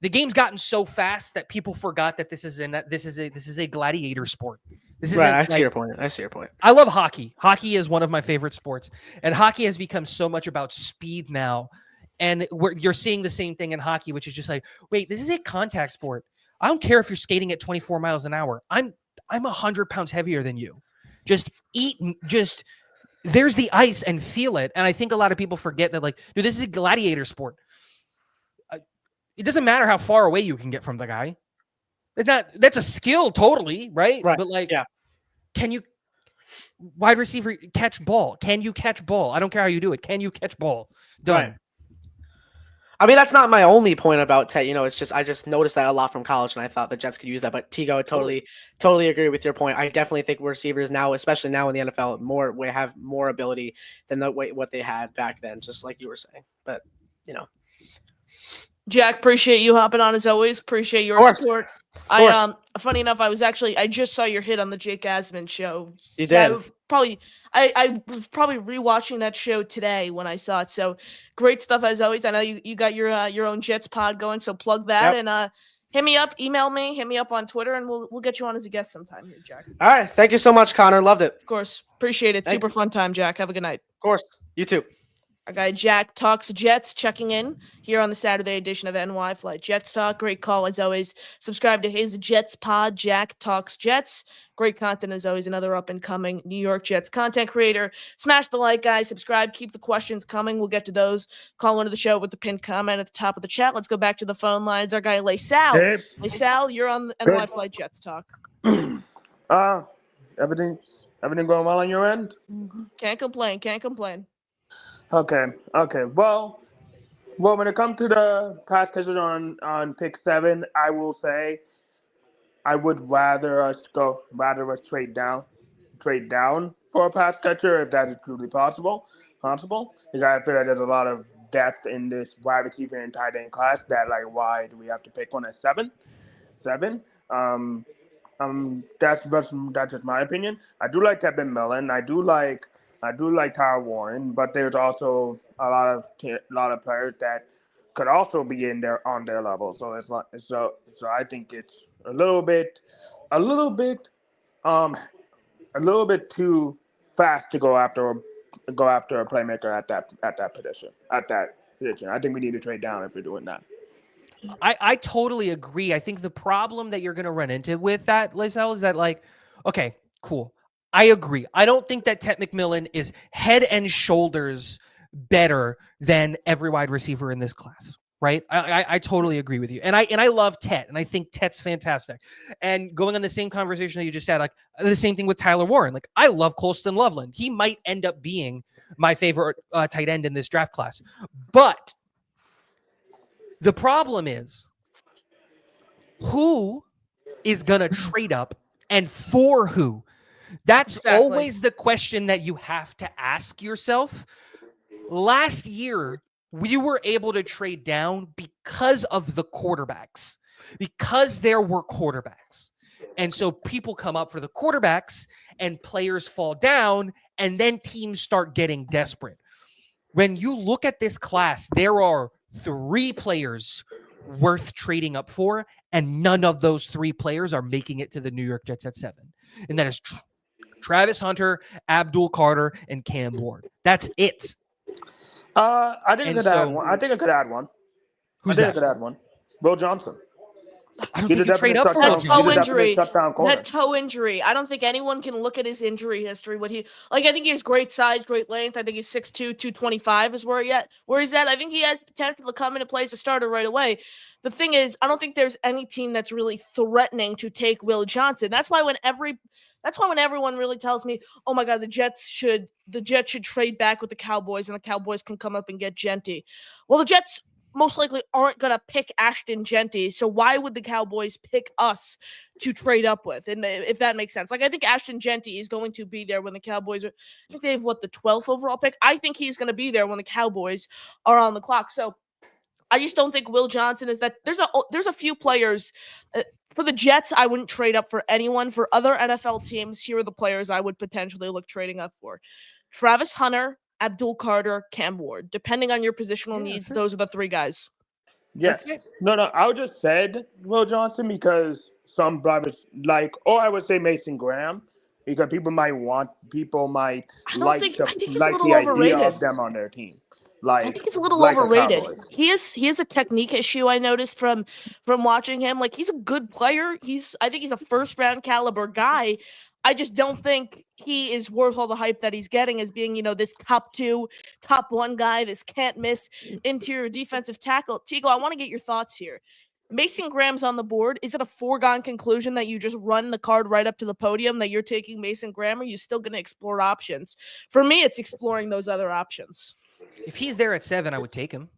The game's gotten so fast that people forgot that this is a gladiator sport. This is Right, I see your point. I see your point. I love hockey. Hockey is one of my favorite sports, and hockey has become so much about speed now. And you're seeing the same thing in hockey, which is just like, wait, this is a contact sport. I don't care if you're skating at 24 miles an hour. I'm 100 pounds heavier than you. Just there's the ice and feel it. And I think a lot of people forget that, like, dude, this is a gladiator sport. It doesn't matter how far away you can get from the guy. That's a skill totally, right? But like, yeah. Can you wide receiver catch ball? Can you catch ball? I don't care how you do it. Can you catch ball? Done. Right. I mean, that's not my only point about Tet. It's just I just noticed that a lot from college, and I thought the Jets could use that. But Tigo, I totally agree with your point. I definitely think receivers now, especially now in the NFL, have more ability than what they had back then. Just like you were saying, but Jack, appreciate you hopping on as always. Appreciate your support. Funny enough, I just saw your hit on the Jake Asman show. You did. I was probably rewatching that show today when I saw it. So great stuff as always. I know you got your own Jets pod going, so plug that and hit me up, email me, hit me up on Twitter, and we'll get you on as a guest sometime here, Jack. All right, thank you so much, Connor. Loved it. Of course, appreciate it. Super fun time, Jack. Have a good night. Of course, you too. Our guy Jack Talks Jets checking in here on the Saturday edition of NY Flight Jets Talk. Great call as always. Subscribe to his Jets pod, Jack Talks Jets. Great content as always. Another up-and-coming New York Jets content creator. Smash the like, guys. Subscribe. Keep the questions coming. We'll get to those. Call into the show with the pinned comment at the top of the chat. Let's go back to the phone lines. Our guy Laysal. Hey. Laysal, you're on the NY Flight Jets Talk. Everything going well on your end? Can't complain. Can't complain. Okay. Well, when it comes to the pass catchers on pick 7, I will say I would rather us trade down for a pass catcher if that is truly possible. Because I feel like there's a lot of depth in this wide receiver and tight end class that, like, why do we have to pick one at 7? That's just my opinion. I do like Tevin Millen. I do like Tyler Warren, but there's also a lot of players that could also be in there on their level. So it's not so I think it's a little bit too fast to go after a playmaker at that position. I think we need to trade down if we're doing that. I totally agree. I think the problem that you're going to run into with that, Laysel, is that, like, okay, cool. I agree. I don't think that Tet McMillan is head and shoulders better than every wide receiver in this class, right? I totally agree with you. And I love Tet, and I think Tet's fantastic. And going on the same conversation that you just had, like, the same thing with Tyler Warren. Like, I love Colston Loveland. He might end up being my favorite tight end in this draft class. But the problem is, who is going to trade up and for who? That's always the question that you have to ask yourself. Last year, we were able to trade down because of the quarterbacks, because there were quarterbacks. And so people come up for the quarterbacks and players fall down, and then teams start getting desperate. When you look at this class, there are 3 players worth trading up for, and none of those 3 players are making it to the New York Jets at 7. And that is Travis Hunter, Abdul Carter, and Cam Ward. That's it. I think I could add one. Who's that? I could add one. Will Johnson. I don't think you trade up for Will Johnson. That toe injury. I don't think anyone can look at his injury history. I think he has great size, great length. I think he's 6'2", 225 is where he's at. I think he has potential to come in and play as a starter right away. The thing is, I don't think there's any team that's really threatening to take Will Johnson. That's why when everyone really tells me, "Oh my God, the Jets should trade back with the Cowboys, and the Cowboys can come up and get Genty." Well, the Jets most likely aren't going to pick Ashton Genty, so why would the Cowboys pick us to trade up with? And if that makes sense. Like, I think Ashton Genty is going to be there when the Cowboys are, I think they have, the 12th overall pick? I think he's going to be there when the Cowboys are on the clock. So I just don't think Will Johnson is that. There's a few players. For the Jets, I wouldn't trade up for anyone. For other NFL teams, here are the players I would potentially look trading up for. Travis Hunter, Abdul Carter, Cam Ward. Depending on your positional needs, those are the 3 guys. Yes. That's it. No, I would just said Will Johnson because some brothers like, or I would say Mason Graham because people might I think he's a like little the idea overrated. of them on their team, I think he's a little like a overrated. Cowboys. He has a technique issue I noticed from watching him. Like he's a good player. I think he's a first round caliber guy. I just don't think he is worth all the hype that he's getting as being, this top 2, top 1 guy, this can't miss interior defensive tackle. Tigo, I want to get your thoughts here. Mason Graham's on the board. Is it a foregone conclusion that you just run the card right up to the podium that you're taking Mason Graham, or are you still going to explore options? For me, it's exploring those other options. If he's there at 7, I would take him.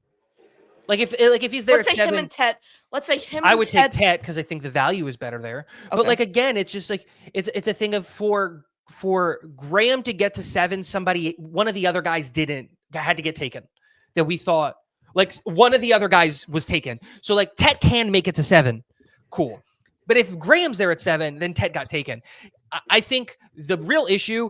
Like if he's there Let's at say 7, him and Tet. Let's say him. I and would Tet. take Tet because I think the value is better there. But Okay. like again, it's just like it's a thing of for Graham to get to 7, one of the other guys had to get taken that we thought like one of the other guys was taken. So like Tet can make it to 7, cool. But if Graham's there at 7, then Tet got taken. I think the real issue.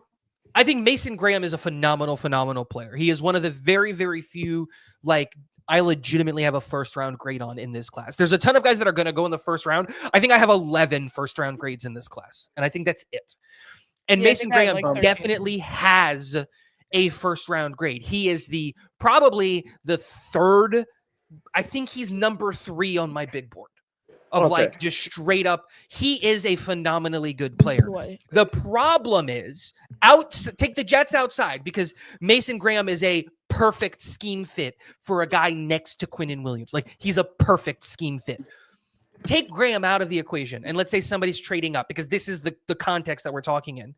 I think Mason Graham is a phenomenal player. He is one of the very, very few, like, I legitimately have a first round grade on in this class. There's a ton of guys that are going to go in the first round. I think I have 11 first round grades in this class. And I think that's it. And Yeah, Mason Graham definitely has a first round grade. He is probably the third. I think he's number 3 on my big board. Of like just straight up, he is a phenomenally good player. The problem is take the Jets outside because Mason Graham is a perfect scheme fit for a guy next to Quinnen Williams. Like he's a perfect scheme fit. Take Graham out of the equation and let's say somebody's trading up because this is the context that we're talking in.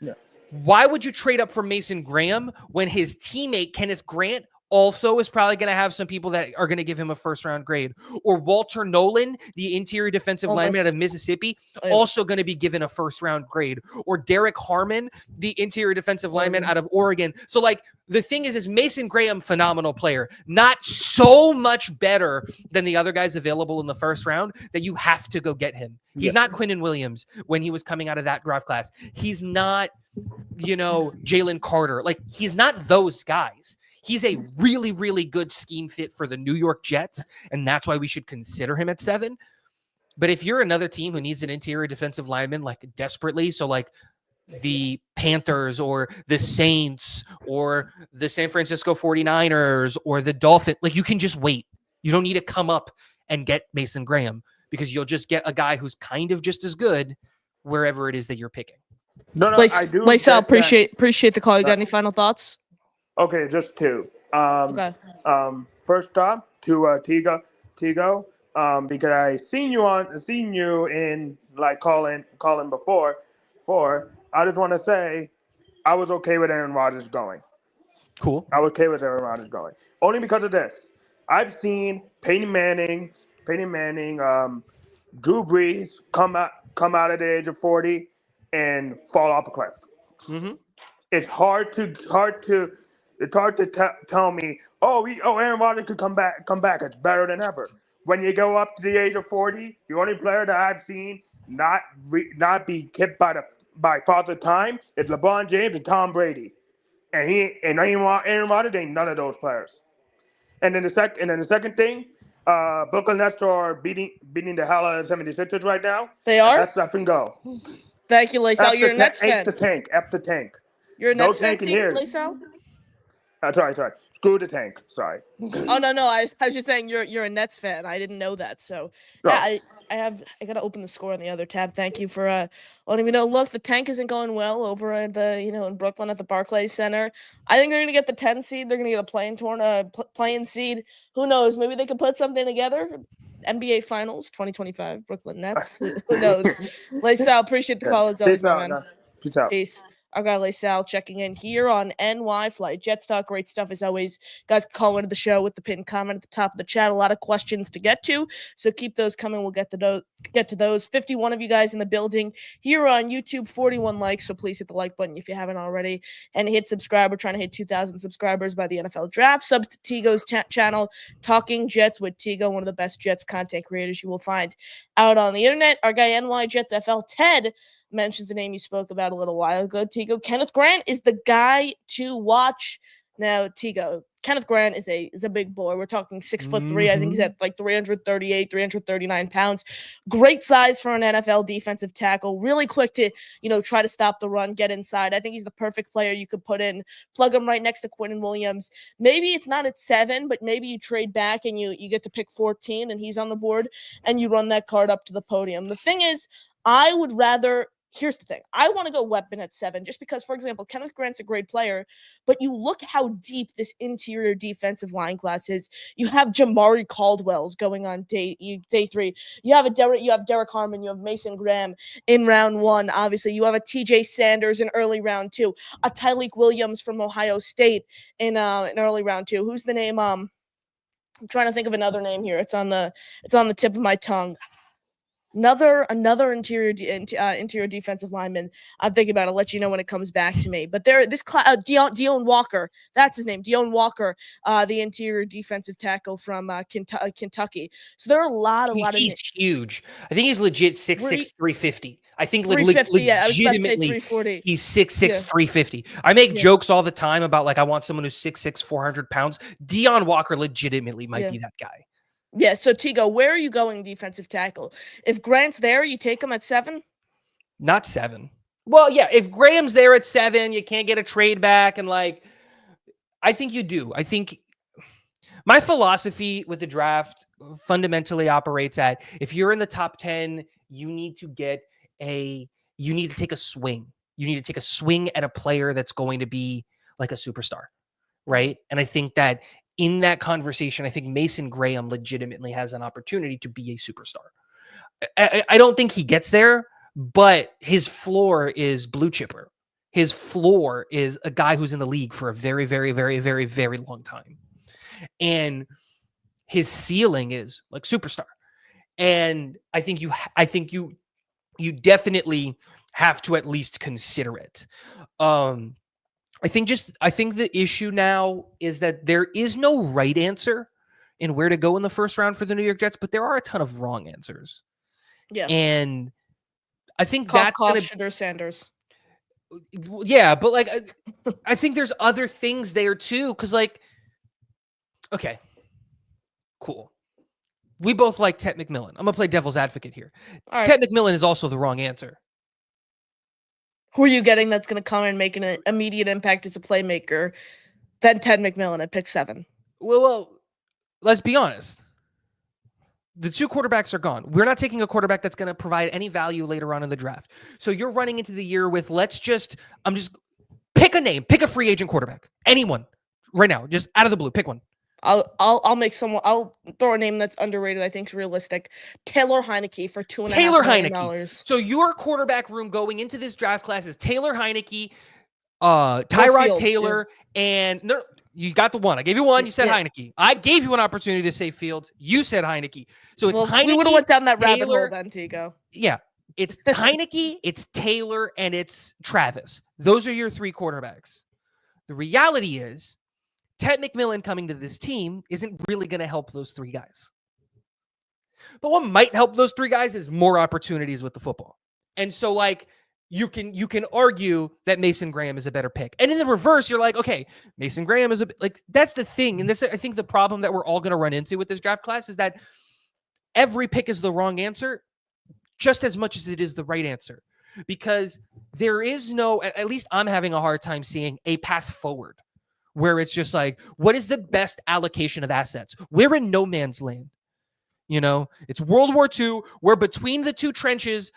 Yeah. Why would you trade up for Mason Graham when his teammate Kenneth Grant also is probably going to have some people that are going to give him a first round grade, or Walter Nolan, the interior defensive lineman out of Mississippi, also going to be given a first round grade, or Derek Harmon, the interior defensive lineman out of Oregon. So like the thing is Mason Graham, phenomenal player, not so much better than the other guys available in the first round that you have to go get him. He's not Quinnen Williams when he was coming out of that draft class. He's not, Jalen Carter. Like he's not those guys. He's a really, really good scheme fit for the New York Jets, and that's why we should consider him at 7. But if you're another team who needs an interior defensive lineman like desperately, so like the Panthers or the Saints or the San Francisco 49ers or the Dolphins, like you can just wait. You don't need to come up and get Mason Graham because you'll just get a guy who's kind of just as good wherever it is that you're picking. No, I do. Lacey, appreciate the call. You got any final thoughts? Okay, just 2. Okay. First off, to Tigo, because I seen you in like calling before. I just want to say, I was okay with Aaron Rodgers going. Cool. I was okay with Aaron Rodgers going only because of this. I've seen Peyton Manning, Drew Brees come out at the age of 40 and fall off a cliff. Mm-hmm. It's hard to tell me, Aaron Rodgers could come back. It's better than ever. When you go up to the age of 40, the only player that I've seen not be hit by Father Time is LeBron James and Tom Brady, and Aaron Rodgers ain't none of those players. And then the second thing, Brooklyn Nets are beating the hell out of the 76ers right now. They are? That's up and go. Thank you, Lacey. You're a Nets fan. F the tank. You're a Nets fan, here. Lacey? Sorry. Screw the tank. Sorry. Oh no. I was just saying you're a Nets fan. I didn't know that. So yeah, I gotta open the score on the other tab. Thank you for letting me know. Look, the tank isn't going well over at in Brooklyn at the Barclays Center. I think they're gonna get the 10 seed. They're gonna get a playing seed. Who knows? Maybe they could put something together. NBA Finals 2025, Brooklyn Nets. Who knows? Lacey, appreciate the call as always, man. Peace out. Peace. Our guy Lacey checking in here on NY Flight Jets Talk. Great stuff as always. Guys, call into the show with the pinned comment at the top of the chat. A lot of questions to get to, so keep those coming. We'll get to those. 51 of you guys in the building here on YouTube. 41 likes, so please hit the like button if you haven't already, and hit subscribe. We're trying to hit 2,000 subscribers by the NFL Draft. Sub to Tigo's channel, Talking Jets with Tigo, one of the best Jets content creators you will find out on the internet. Our guy NY Jets FL Ted mentions the name you spoke about a little while ago. Tigo, Kenneth Grant is the guy to watch. Now, Tigo, Kenneth Grant is a big boy. We're talking 6'3". I think he's at like 338, 339 pounds. Great size for an NFL defensive tackle. Really quick to, try to stop the run, get inside. I think he's the perfect player you could put in, plug him right next to Quinnen Williams. Maybe it's not at 7, but maybe you trade back and you get to pick 14 and he's on the board and you run that card up to the podium. The thing is, I would rather. Here's the thing. I want to go weapon at 7 just because, for example, Kenneth Grant's a great player, but you look how deep this interior defensive line class is. You have Jamari Caldwell's going on day 3. You have Derek Harmon. You have Mason Graham in round 1. Obviously, you have a TJ Sanders in early round 2. A Tyleek Williams from Ohio State in early round 2. Who's the name? I'm trying to think of another name here. It's on the tip of my tongue. Another interior defensive lineman. I'm thinking about it. I'll let you know when it comes back to me. But Deone Walker, that's his name. Deone Walker, the interior defensive tackle from Kentucky. So there are a lot of. He's huge. I think he's legit 6'6", 350. I think 350. Yeah, I was about to say legitimately 340. he's 6'6", 350. I make jokes all the time about I want someone who's 6'6", 400 pounds. Deone Walker legitimately might be that guy. Yeah, so Tigo, where are you going defensive tackle? If Grant's there, you take him at 7? Not 7. Well, yeah, if Graham's there at 7, you can't get a trade back. And I think you do. I think my philosophy with the draft fundamentally operates at if you're in the top 10, you need to take a swing. You need to take a swing at a player that's going to be like a superstar, right? And I think that in that conversation, I think Mason Graham legitimately has an opportunity to be a superstar. I don't think he gets there, but his floor is blue chipper. His floor is a guy who's in the league for a very, very, very, very, very long time. And his ceiling is like superstar. And I think you definitely have to at least consider it. I think the issue now is that there is no right answer in where to go in the first round for the New York Jets, but there are a ton of wrong answers. Yeah. And I think cough, Shedeur Sanders. Yeah, but I think there's other things there too. Cause okay, cool. We both like Ted McMillan. I'm gonna play devil's advocate here. All right. Ted McMillan is also the wrong answer. Who are you getting that's going to come and make an immediate impact as a playmaker than Ted McMillan at pick 7? Well, let's be honest. The 2 quarterbacks are gone. We're not taking a quarterback that's going to provide any value later on in the draft. So you're running into the year with I'm just pick a name, pick a free agent quarterback. Anyone right now, just out of the blue, pick one. I'll throw a name that's underrated. I think is realistic. Taylor Heineke for $2.5 million. So your quarterback room going into this draft class is Taylor Heineke, Tyrod Taylor, and no, you got the one. I gave you one. You said Heineke. I gave you an opportunity to say Fields. You said Heineke. So it's Heineke. We would have went down that rabbit hole then, Tigo. Yeah, it's Heineke, it's Taylor, and it's Travis. Those are your 3 quarterbacks. The reality is, Ted McMillan coming to this team isn't really going to help those 3 guys. But what might help those 3 guys is more opportunities with the football. And so you can argue that Mason Graham is a better pick. And in the reverse, you're like, okay, Mason Graham is that's the thing. And this, I think the problem that we're all going to run into with this draft class is that every pick is the wrong answer just as much as it is the right answer. Because there is no, at least I'm having a hard time seeing a path forward where it's just what is the best allocation of assets? We're in no man's land. It's World War II. We're between the 2 trenches.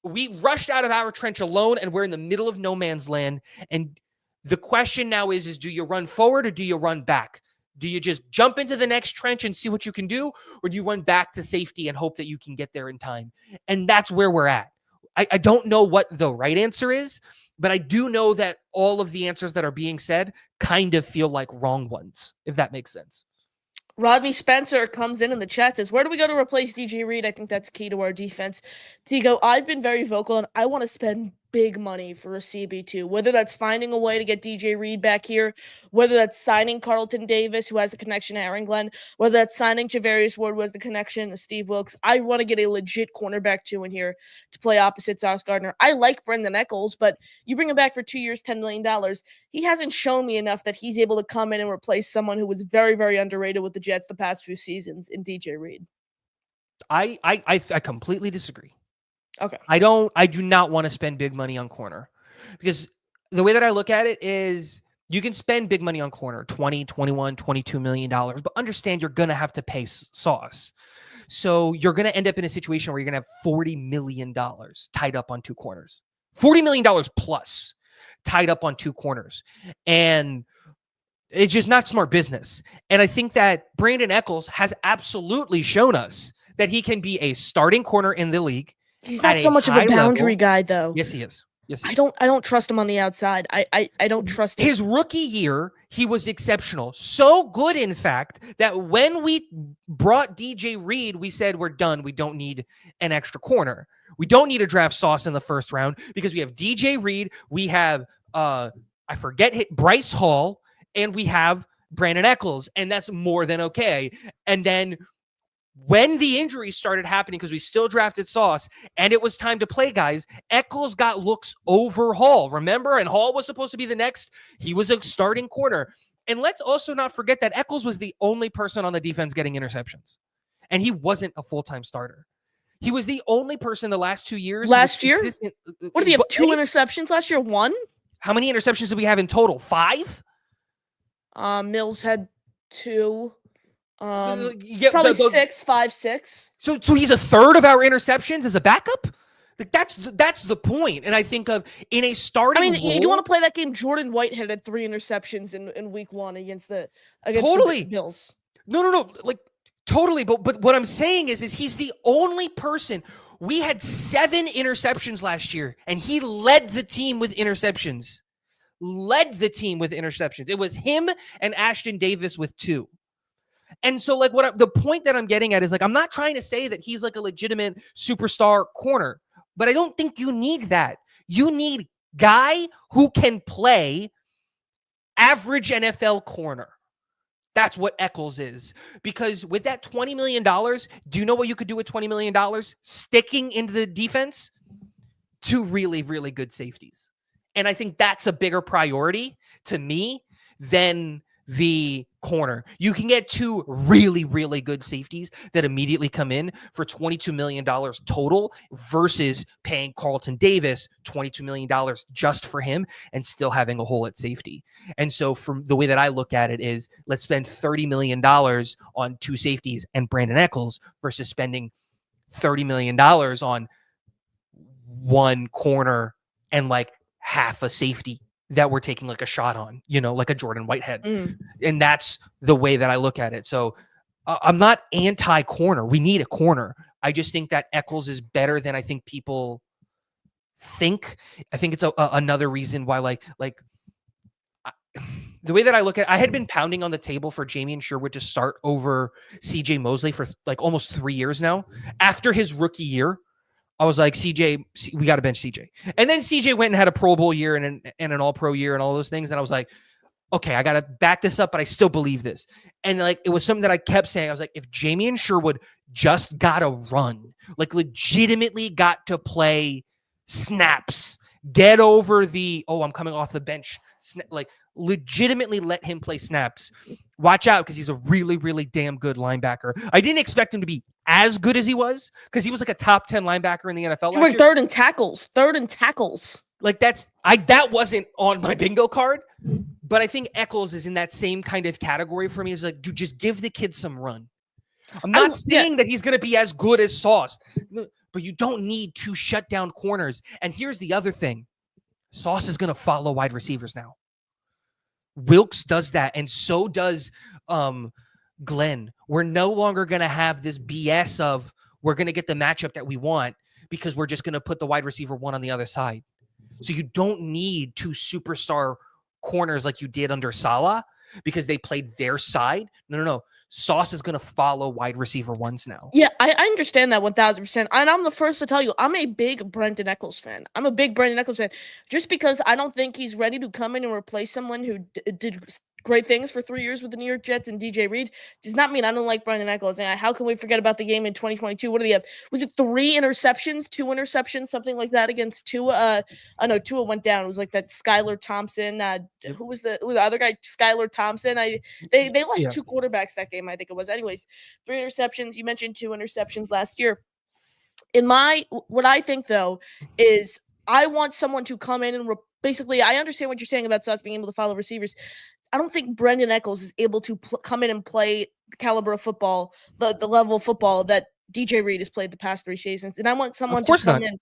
We rushed out of our trench alone, and we're in the middle of no man's land. And the question now is do you run forward or do you run back? Do you just jump into the next trench and see what you can do? Or do you run back to safety and hope that you can get there in time? And that's where we're at. I don't know what the right answer is, but I do know that all of the answers that are being said kind of feel like wrong ones, if that makes sense. Rodney Spencer comes in the chat, says, where do we go to replace DJ Reed? I think that's key to our defense. Tigo, I've been very vocal, and I want to spend big money for a CB2, whether that's finding a way to get DJ Reed back here, whether that's signing Carlton Davis, who has a connection to Aaron Glenn, whether that's signing Javarius Ward, who has the connection to Steve Wilkes. I want to get a legit cornerback two in here to play opposite Sauce Gardner. I like Brendan Eccles, but you bring him back for 2 years, $10 million. He hasn't shown me enough that he's able to come in and replace someone who was very, very underrated with the Jets the past few seasons in DJ Reed. I completely disagree. Okay. I do not want to spend big money on corner, because the way that I look at it is you can spend big money on corner, 20, 21, $22 million, but understand you're going to have to pay Sauce. So you're going to end up in a situation where you're going to have $40 million tied up on two corners, $40 million plus tied up on two corners. And it's just not smart business. And I think that Brandon Eccles has absolutely shown us that he can be a starting corner in the league. He's not so much of a boundary guy, though. Yes, he is. Yes, I don't trust him on the outside. I don't trust him. His rookie year, he was exceptional. So good, in fact, that when we brought DJ Reed, we said we're done. We don't need an extra corner. We don't need to draft Sauce in the first round because we have DJ Reed, we have Bryce Hall, and we have Brandon Eccles, and that's more than okay. And then when the injuries started happening, because we still drafted Sauce, and it was time to play guys, Eccles got looks over Hall, remember? And Hall was supposed to be the next. He was a starting corner. And let's also not forget that Eccles was the only person on the defense getting interceptions. And he wasn't a full-time starter. He was the only person the last 2 years. Last year? What did he have, two interceptions last year? One? How many interceptions did we have in total? 5? Mills had 2. Yeah, probably 5, 6. So he's a third of our interceptions as a backup. Like that's the point. And I think of in a starting. I mean, you want to play that game? Jordan Whitehead had 3 interceptions in week 1 against the Bills. No, like totally. But what I'm saying is he's the only person. We had 7 interceptions last year, and he led the team with interceptions. It was him and Ashton Davis with 2. And so, like, the point that I'm getting at is, like, I'm not trying to say that he's like a legitimate superstar corner, but I don't think you need that. You need guy who can play average NFL corner. That's what Eccles is. Because with that $20 million, do you know what you could do with $20 million? Sticking into the defense? 2 really, really good safeties. And I think that's a bigger priority to me than the corner. You can get 2 really, really good safeties that immediately come in for $22 million total versus paying Carlton Davis $22 million just for him and still having a hole at safety. And so from the way that I look at it is, let's spend $30 million on 2 safeties and Brandon Eccles versus spending $30 million on 1 corner and like half a safety that we're taking like a shot on, like a Jordan Whitehead. And that's the way that I look at it. So I'm not anti-corner. We need a corner. I just think that Eccles is better than I think people think. I think it's another reason why, the way that I look at it, I had been pounding on the table for Jamian Sherwood to start over CJ Mosley for like almost 3 years now. After his rookie year, I was like, CJ, we got to bench CJ. And then CJ went and had a Pro Bowl year and an All-Pro year and all those things. And I was like, okay, I got to back this up, but I still believe this. And like, it was something that I kept saying. I was like, if Jamian Sherwood just got to run, like legitimately got to play snaps, get over I'm coming off the bench, like legitimately let him play snaps. Watch out, because he's a really, really damn good linebacker. I didn't expect him to be as good as he was, because he was like a top 10 linebacker in the NFL. He was third in tackles. Like that wasn't on my bingo card, but I think Eccles is in that same kind of category for me. Is like, dude, just give the kid some run. I'm not saying that he's going to be as good as Sauce, but you don't need 2 shutdown corners. And here's the other thing. Sauce is going to follow wide receivers now. Wilkes does that, and so does Glenn. We're no longer going to have this BS of we're going to get the matchup that we want because we're just going to put the wide receiver 1 on the other side. So you don't need 2 superstar corners like you did under Saleh because they played their side. No. Sauce is going to follow wide receiver ones now. Yeah, I understand that 1000%. And I'm the first to tell you, I'm a big Brendan Eccles fan. I'm a big Brendan Eccles fan just because I don't think he's ready to come in and replace someone who did great things for 3 years with the New York Jets and DJ Reed. Does not mean I don't like Brendan Eccles. And how can we forget about the game in 2022? What did he have? Was it 3 interceptions, 2 interceptions, something like that against Tua? I know Tua went down. It was like that Skylar Thompson. Who was the other guy? Skylar Thompson. They lost 2 quarterbacks that game, I think it was. Anyways, 3 interceptions. You mentioned 2 interceptions last year. What I think though is I want someone to come in and basically, I understand what you're saying about Sauce being able to follow receivers. I don't think Brendan Eccles is able to come in and play the caliber of football, the level of football that DJ Reed has played the past 3 seasons. And I want someone to come in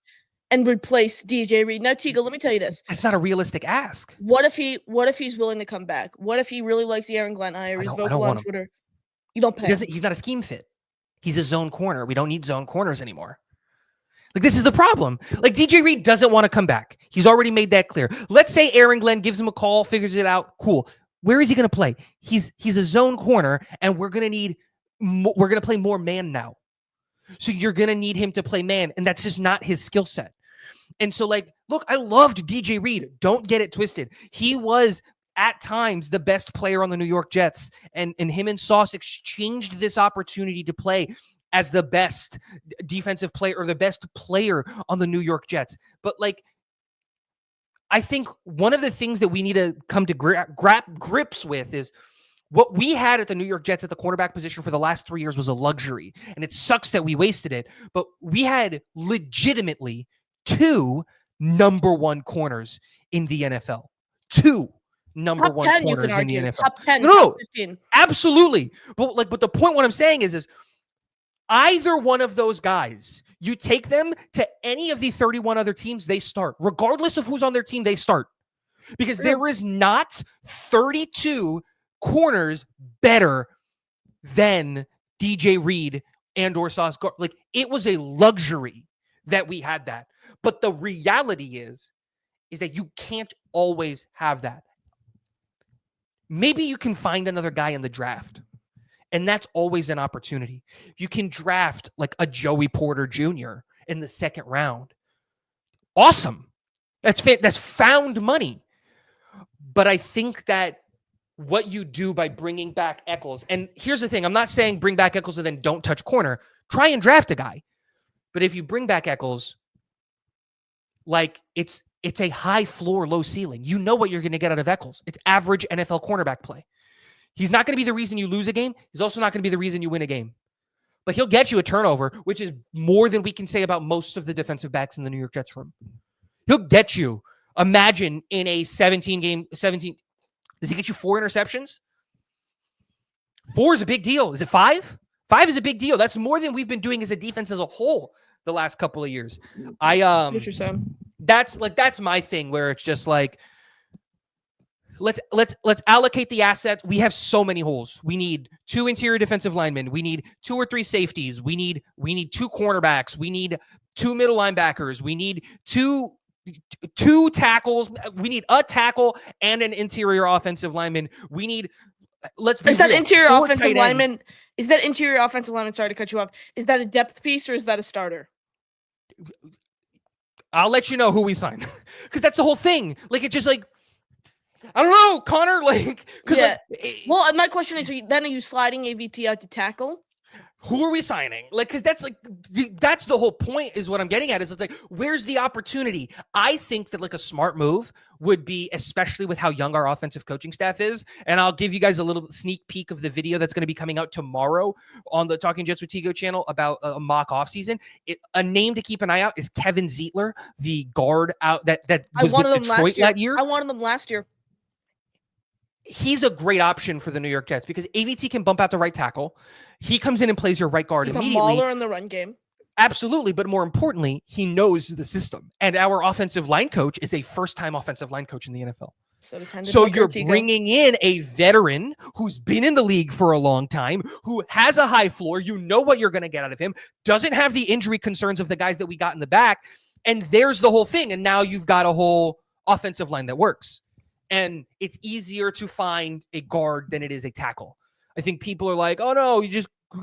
and replace DJ Reed. Now, Tigo, let me tell you this. It's not a realistic ask. What if he's willing to come back? What if he really likes the Aaron Glenn hire? He's vocal on Twitter. You don't pay him. He's not a scheme fit. He's a zone corner. We don't need zone corners anymore. Like, this is the problem. Like, DJ Reed doesn't want to come back. He's already made that clear. Let's say Aaron Glenn gives him a call, figures it out. Cool. Where is he going to play? He's a zone corner, and we're going to play more man now. So you're going to need him to play man, and that's just not his skill set. And so, like, look, I loved DJ Reed. Don't get it twisted. He was at times the best player on the New York Jets, and him and Sauce exchanged this opportunity to play as the best defensive player or the best player on the New York Jets. But, like, I think one of the things that we need to come to grips with is what we had at the New York Jets at the quarterback position for the last 3 years was a luxury. And it sucks that we wasted it, but we had legitimately 2 number 1 corners in the NFL. 2 number top 1 10, corners you can argue. in the NFL. Top 10, no, top 15. Absolutely. But the point what I'm saying is either one of those guys, you take them to any of the 31 other teams, they start. Regardless of who's on their team, they start. Because there is not 32 corners better than DJ Reed and or Sauce Gardner. Like, it was a luxury that we had that. But the reality is that you can't always have that. Maybe you can find another guy in the draft. And that's always an opportunity. You can draft like a Joey Porter Jr. in the 2nd round. Awesome. That's found money. But I think that what you do by bringing back Eccles, and here's the thing, I'm not saying bring back Eccles and then don't touch corner. Try and draft a guy. But if you bring back Eccles, like, it's a high floor, low ceiling. You know what you're going to get out of Eccles. It's average NFL cornerback play. He's not going to be the reason you lose a game. He's also not going to be the reason you win a game. But he'll get you a turnover, which is more than we can say about most of the defensive backs in the New York Jets room. He'll get you. Imagine in a 17. Does he get you 4 interceptions? 4 is a big deal. Is it 5? 5 is a big deal. That's more than we've been doing as a defense as a whole the last couple of years. That's my thing, where it's just like, let's allocate the assets. We have so many holes. We need 2 interior defensive linemen. We need 2 or 3 safeties. We need 2 cornerbacks. We need 2 middle linebackers. We need two tackles. We need a tackle and an interior offensive lineman. We need. Is that interior offensive lineman? Sorry to cut you off. Is that a depth piece or is that a starter? I'll let you know who we sign, because that's the whole thing. Like, it's just like, I don't know, Connor. Like, well, my question is: are you sliding AVT out to tackle? Who are we signing? Like, because that's the whole point. Is what I'm getting at. Is it's like, where's the opportunity? I think that like a smart move would be, especially with how young our offensive coaching staff is. And I'll give you guys a little sneak peek of the video that's going to be coming out tomorrow on the Talking Jets with Tigo channel about a mock offseason. A name to keep an eye out is Kevin Zeitler, the guard out that was with Detroit that year. I wanted them last year. He's a great option for the New York Jets because AVT can bump out the right tackle. He comes in and plays your right guard immediately. He's a mauler in the run game. Absolutely, but more importantly, he knows the system. And our offensive line coach is a first-time offensive line coach in the NFL. So you're bringing in a veteran who's been in the league for a long time, who has a high floor. You know what you're going to get out of him. Doesn't have the injury concerns of the guys that we got in the back. And there's the whole thing. And now you've got a whole offensive line that works. And it's easier to find a guard than it is a tackle. I think people are like, oh no, we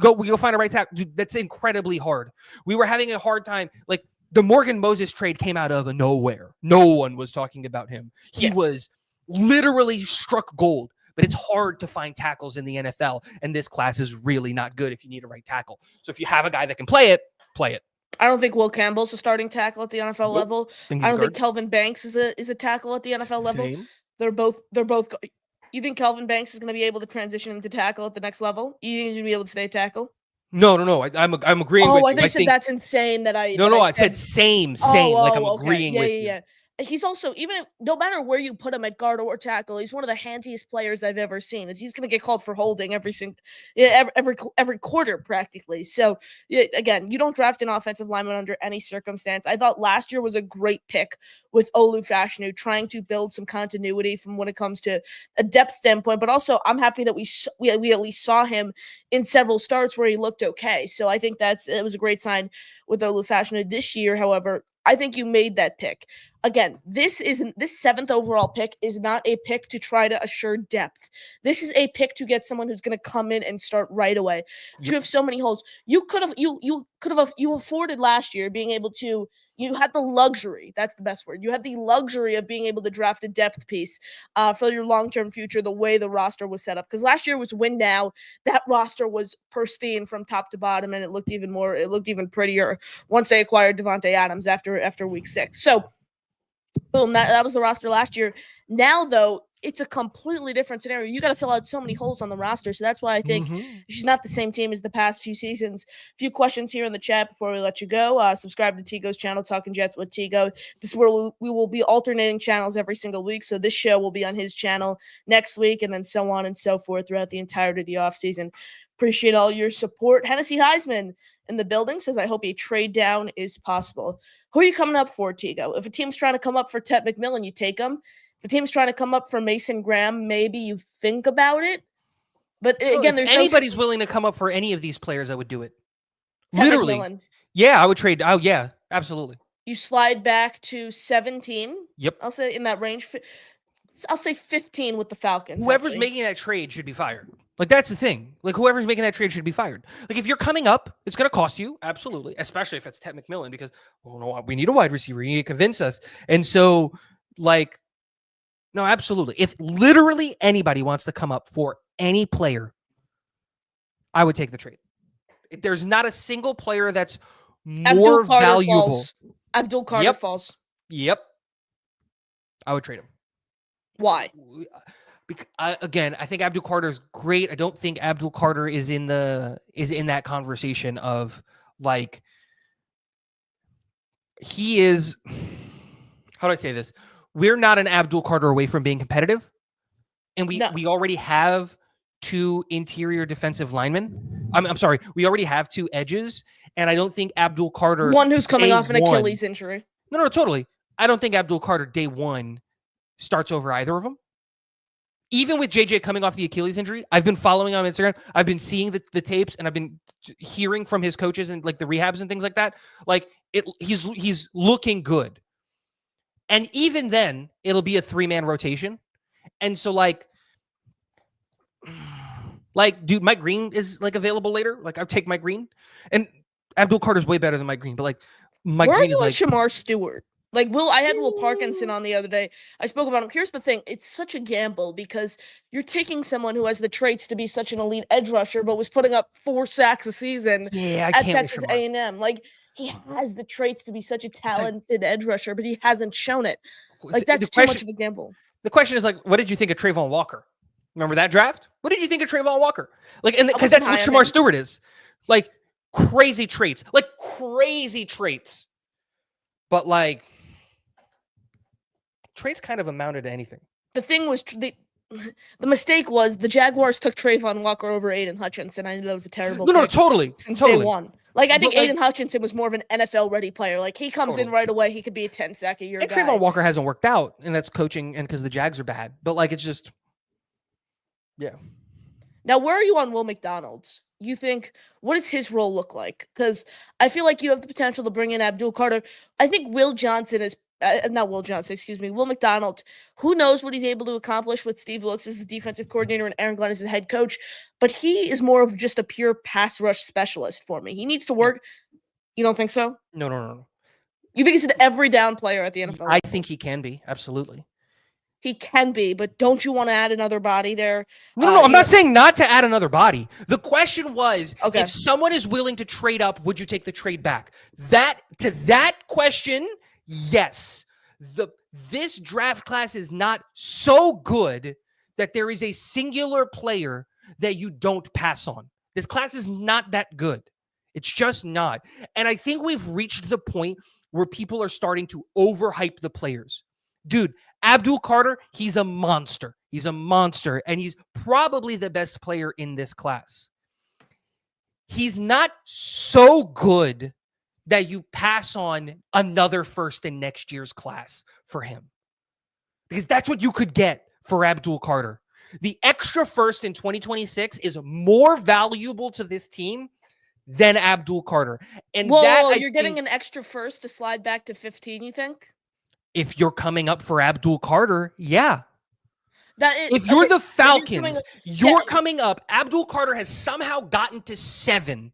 go find a right tackle. Dude, that's incredibly hard. We were having a hard time. Like the Morgan Moses trade came out of nowhere. No one was talking about him. He was literally struck gold. But it's hard to find tackles in the NFL, and this class is really not good if you need a right tackle. So if you have a guy that can play it, play it. I don't think Will Campbell's a starting tackle at the NFL level. I don't think Kelvin Banks is a tackle at the NFL level. Same. They're both. You think Kelvin Banks is going to be able to transition into tackle at the next level? You think he's going to be able to stay tackle? No. I'm agreeing with you. I think you said that's insane. I said same. Like I'm agreeing with you. Yeah. He's also, even if, no matter where you put him at guard or tackle, he's one of the handiest players I've ever seen. He's going to get called for holding every quarter practically. So again, you don't draft an offensive lineman under any circumstance. I thought last year was a great pick with Olu Fashanu, trying to build some continuity from when it comes to a depth standpoint. But also, I'm happy that we at least saw him in several starts where he looked okay. So I think it was a great sign with Olu Fashanu this year. However, I think you made that pick. Again, this 7th overall pick is not a pick to try to assure depth. This is a pick to get someone who's going to come in and start right away. You have so many holes. You afforded last year being able to. You had the luxury. That's the best word. You had the luxury of being able to draft a depth piece for your long-term future. The way the roster was set up, because last year was win now. That roster was pristine from top to bottom, and it looked even prettier once they acquired Devontae Adams after week 6. So, boom, that was the roster last year. Now, though, it's a completely different scenario. You got to fill out so many holes on the roster. So that's why I think she's not the same team as the past few seasons. A few questions here in the chat before we let you go. Subscribe to Tigo's channel, Talking Jets with Tigo. This is where we will be alternating channels every single week. So this show will be on his channel next week, and then so on and so forth throughout the entirety of the offseason. Appreciate all your support. Hennessy Heisman in the building says, I hope a trade down is possible. Who are you coming up for, Tigo? If a team's trying to come up for Ted McMillan, you take him. If a team's trying to come up for Mason Graham, maybe you think about it. But again, there's anybody's willing to come up for any of these players, I would do it. Ted Literally. McMillan. Yeah, I would trade. Oh, yeah, absolutely. You slide back to 17. Yep. I'll say in that range. I'll say 15 with the Falcons. Whoever's making that trade should be fired. Like, that's the thing. Like, whoever's making that trade should be fired. Like, if you're coming up, it's going to cost you. Absolutely. Especially if it's Ted McMillan, because, oh, no, we need a wide receiver. You need to convince us. And so, like, no, absolutely. If literally anybody wants to come up for any player, I would take the trade. There's not a single player that's more valuable. Abdul Carter falls. Yep. I would trade him. Why? Again, I think Abdul Carter is great. I don't think Abdul Carter is in that conversation of, like, he is. How do I say this? We're not an Abdul Carter away from being competitive, and we already have 2 interior defensive linemen. I'm sorry, we already have 2 edges, and I don't think Abdul Carter, one who's coming off an Achilles injury. No, totally. I don't think Abdul Carter day 1 starts over either of them. Even with JJ coming off the Achilles injury, I've been following on Instagram. I've been seeing the tapes, and I've been hearing from his coaches and like the rehabs and things like that. Like he's looking good. And even then, it'll be a 3-man rotation. And so, like, dude, Mike Green is, like, available later. Like, I'll take Mike Green. And Abdul Carter's way better than Mike Green. But, like, Mike Green is, like... Shamar Stewart? Like, I had Will Parkinson on the other day. I spoke about him. Here's the thing. It's such a gamble because you're taking someone who has the traits to be such an elite edge rusher, but was putting up 4 sacks a season at Texas A&M. Like, he has the traits to be such a talented edge rusher, but he hasn't shown it. Like, that's too much of a gamble. The question is, like, what did you think of Trayvon Walker? Remember that draft? What did you think of Trayvon Walker? Like, and because that's what Shamar Stewart is. Like, crazy traits. Like, crazy traits. But, like, traits kind of amounted to anything. The thing was, the mistake was the Jaguars took Trayvon Walker over Aiden Hutchinson. I knew that was a terrible pick. No, totally. Since day one. Like, I think Aiden Hutchinson was more of an NFL-ready player. Like, he comes in right away. He could be a 10-sack-a-year guy. Trayvon Walker hasn't worked out, and that's coaching and because the Jags are bad. But, like, it's just, yeah. Now, where are you on Will McDonald's? You think, what does his role look like? Because I feel like you have the potential to bring in Abdul Carter. I think Will Johnson is not Will Johnson, excuse me, Will McDonald. Who knows what he's able to accomplish with Steve Wilkes as his defensive coordinator and Aaron Glenn as his head coach, but he is more of just a pure pass rush specialist for me. He needs to work. You don't think so? No. You think he's an every down player at the NFL? I think he can be, absolutely. He can be, but don't you want to add another body there? No, I'm not saying not to add another body. The question was, Okay. if someone is willing to trade up, would you take the trade back? To that question, yes. This draft class is not so good that there is a singular player that you don't pass on. This class is not that good. It's just not. And I think we've reached the point where people are starting to overhype the players. Dude, Abdul Carter, he's a monster. He's a monster, and he's probably the best player in this class. He's not so good that you pass on another first in next year's class for him. Because that's what you could get for Abdul Carter. The extra first in 2026 is more valuable to this team than Abdul Carter. And you're getting an extra first to slide back to 15, you think? If you're coming up for Abdul Carter, yeah. If you're okay, the Falcons, yeah. coming up. Abdul Carter has somehow gotten to 7.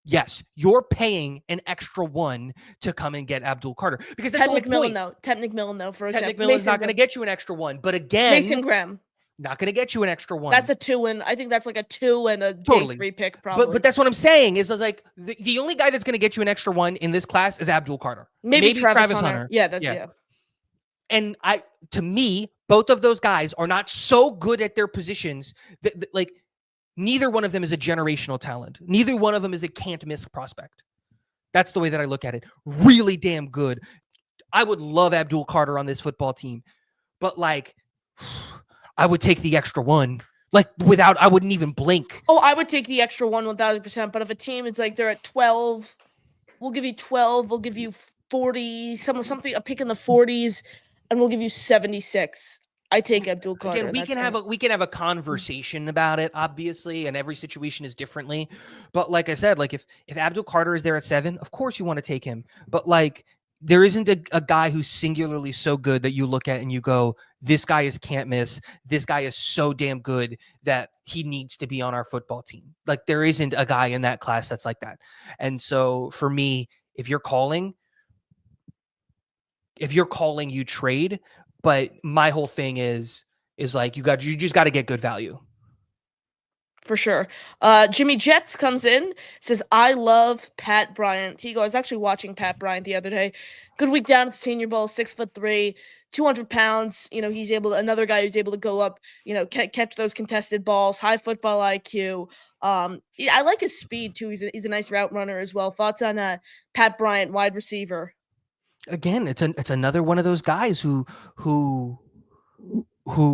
Yes, you're paying an extra 1 to come and get Abdul Carter. Because that's Ted the whole point. Ted McMillan, though, for Ted example. McMillan's not going to get you an extra 1. But again, Mason Graham. Not going to get you an extra 1. That's a 2, and I think that's like a 2 and a Totally. day 3 pick, probably. But that's what I'm saying is like the only guy that's going to get you an extra 1 in this class is Abdul Carter. Maybe Travis Hunter. Yeah, that's yeah. And to me, both of those guys are not so good at their positions that like neither one of them is a generational talent. Neither one of them is a can't miss prospect. That's the way that I look at it. Really damn good. I would love Abdul Carter on this football team, but like I would take the extra 1. Like I wouldn't even blink. Oh, I would take the extra 1 1,000%. But if a team is like they're at 12, we'll give you 12. We'll give you 40. Something a pick in the 40s, and we'll give you 76. I take Abdul Carter. Again, we can have a conversation about it, obviously, and every situation is differently. But like I said, like if Abdul Carter is there at 7, of course you want to take him. But like there isn't a guy who's singularly so good that you look at and you go, this guy is can't miss. This guy is so damn good that he needs to be on our football team. Like there isn't a guy in that class that's like that. And so for me, if you're calling, you trade. But my whole thing is like you just got to get good value. For sure. Jimmy Jets comes in, says, I love Pat Bryant. He goes, I was actually watching Pat Bryant the other day. Good week down at the Senior Bowl, 6'3", 200 pounds. You know, he's another guy who's able to go up, you know, catch those contested balls, high football IQ. I like his speed too. He's a nice route runner as well. Thoughts on Pat Bryant, wide receiver? Again, it's another one of those guys who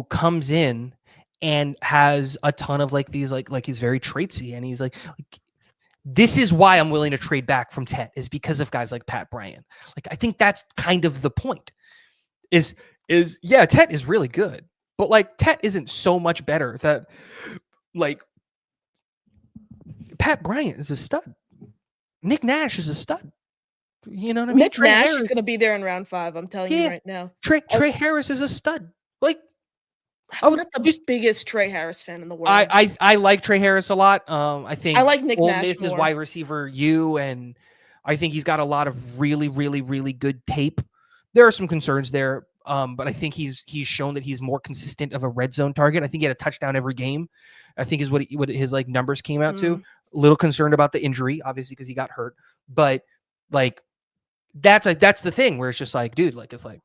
comes in and has a ton of like these like he's very traitsy, and he's like this is why I'm willing to trade back from Tet, is because of guys like Pat Bryant. Like I think that's kind of the point. Is yeah, Tet is really good, but like Tet isn't so much better that like Pat Bryant is a stud. Nick Nash is a stud. You know what I mean? Nick Nash is going to be there in round 5. I'm telling you right now. Trey Harris is a stud. Like, I'm not the biggest Trey Harris fan in the world. I like Trey Harris a lot. I think I like Nick Ole Nash Miss more. is wide receiver and I think he's got a lot of really, really, really good tape. There are some concerns there, but I think he's shown that he's more consistent of a red zone target. I think he had a touchdown every game. I think is what his like numbers came out to. A little concerned about the injury, obviously, because he got hurt, but like. That's the thing where it's just like, dude, like it's like.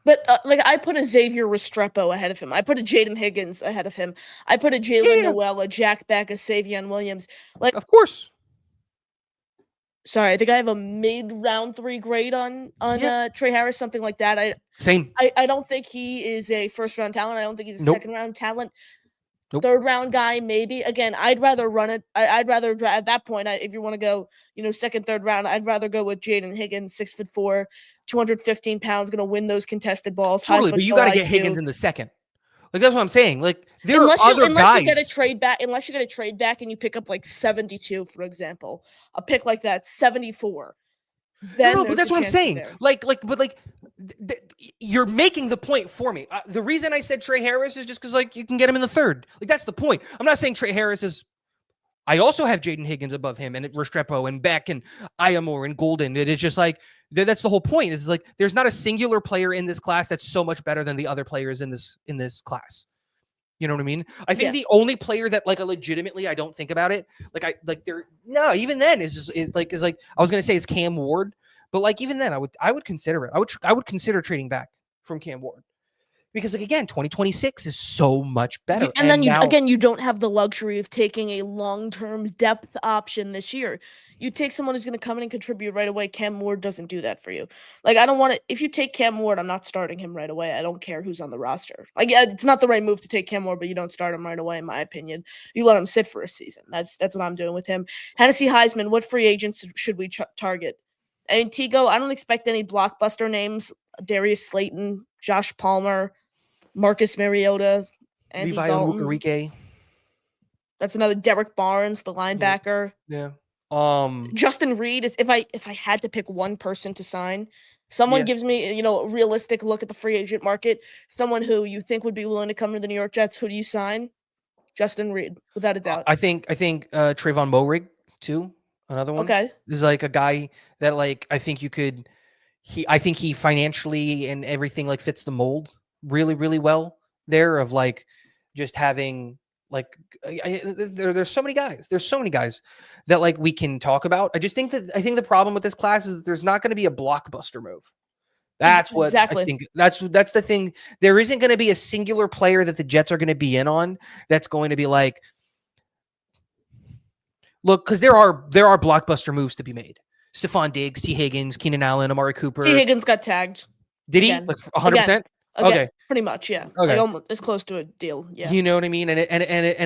But like I put a Xavier Restrepo ahead of him. I put a Jaden Higgins ahead of him. I put a Jalen Noel, a Jack Beck, a Savion Williams. Like, of course. Sorry, I think I have a mid-round 3 grade on Trey Harris, something like that. Same. I don't think he is a first-round talent. I don't think he's a second-round talent. Nope. Third-round guy, maybe. Again, I'd rather run it. I'd rather at that point, if you want to go, you know, second, third round, I'd rather go with Jaden Higgins, 6'4", 215 pounds, going to win those contested balls. Totally, but you got to get Higgins in the second. Like that's what I'm saying. Like there are other guys. Unless you get a trade back, and you pick up like 72, for example, a pick like that, 74. then No, but there's that's a what I'm chance he's saying. there. You're making the point for me. The reason I said Trey Harris is just because you can get him in the third. That's the point. I'm not saying Trey Harris is. I also have Jaden Higgins above him and Restrepo and Beck and Iamore and Golden. It is just that's the whole point. Is there's not a singular player in this class that's so much better than the other players in this class. You know what I mean? I think the only player that legitimately I don't think about it even then is I was gonna say is Cam Ward, but even then I would consider it. I would consider trading back from Cam Ward because again 2026 is so much better. And then you don't have the luxury of taking a long-term depth option this year. You take someone who's going to come in and contribute right away. Cam Ward doesn't do that for you. I don't want to. If you take Cam Ward, I'm not starting him right away. I don't care who's on the roster. It's not the right move to take Cam Ward, but you don't start him right away, in my opinion. You let him sit for a season. That's what I'm doing with him. Hennessy Heisman. What free agents should we target? I mean, Tigo. I don't expect any blockbuster names. Darius Slayton, Josh Palmer, Marcus Mariota, Andy Levi Dalton. Onwukorike. That's another Derek Barnes, the linebacker. Yeah. Justin Reed is if I had to pick one person to sign, someone gives me a realistic look at the free agent market, someone who you think would be willing to come to the New York Jets. Who do you sign? Justin Reed, without a doubt. I think Trayvon Moehrig too. Another one. Okay. Is a guy that I think you could. I think he financially and everything fits the mold really, really well there of just having there's so many guys. There's so many guys that we can talk about. I think the problem with this class is that there's not going to be a blockbuster move. That's what exactly. I think. That's the thing. There isn't going to be a singular player that the Jets are going to be in on that's going to be look, because there are blockbuster moves to be made. Stephon Diggs, T. Higgins, Keenan Allen, Amari Cooper. T. Higgins got tagged. Did he? 100%? Okay. Pretty much, yeah. Okay. Almost as close to a deal. Yeah. You know what I mean? And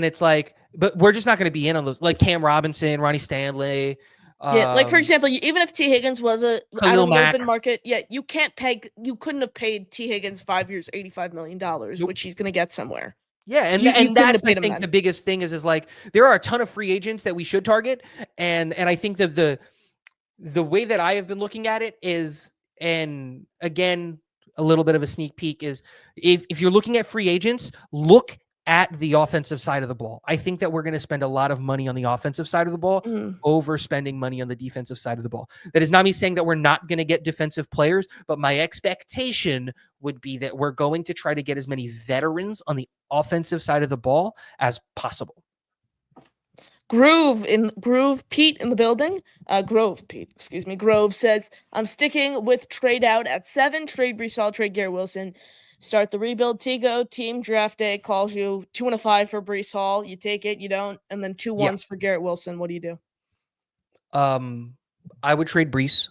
it's but we're just not going to be in on those. Cam Robinson, Ronnie Stanley. Yeah, for example, even if T. Higgins was out of the open market, you couldn't have paid T. Higgins 5 years, $85 million, which he's going to get somewhere. Yeah, and that's I think the biggest thing is there are a ton of free agents that we should target, and I think that the way that I have been looking at it is, and again, a little bit of a sneak peek is if you're looking at free agents, look at the offensive side of the ball. I think that we're going to spend a lot of money on the offensive side of the ball, over spending money on the defensive side of the ball. That is not me saying that we're not going to get defensive players, but my expectation would be that we're going to try to get as many veterans on the offensive side of the ball as possible. Groove Pete in the building. Grove says, I'm sticking with trade out at 7, trade Breece Hall, trade Garrett Wilson. Start the rebuild. Tigo team draft day calls you 2 and a 5 for Breece Hall. You take it, you don't, and then 2 1s for Garrett Wilson. What do you do? I would trade Breece.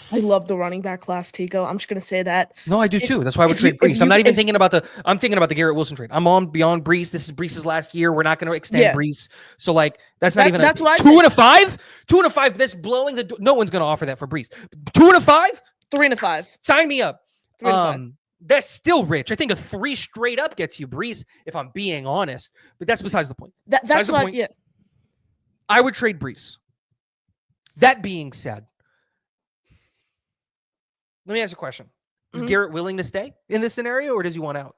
I love the running back class, Tigo. I'm just gonna say that. No, I do too. That's why I would trade Breece. I'm not even thinking about I'm thinking about the Garrett Wilson trade. I'm on beyond Breece. This is Breece's last year. We're not going to extend Breece. So that's not even. That's what 2 and a 5. 2 and a 5. This blowing the. No one's going to offer that for Breece. 2 and a 5. 3 and a 5. Sign me up. 3 and a 5. That's still rich. I think a 3 straight up gets you Breece, if I'm being honest. But that's besides the point. That's what. Yeah. I would trade Breece. That being said, let me ask you a question. Is Garrett willing to stay in this scenario, or does he want out?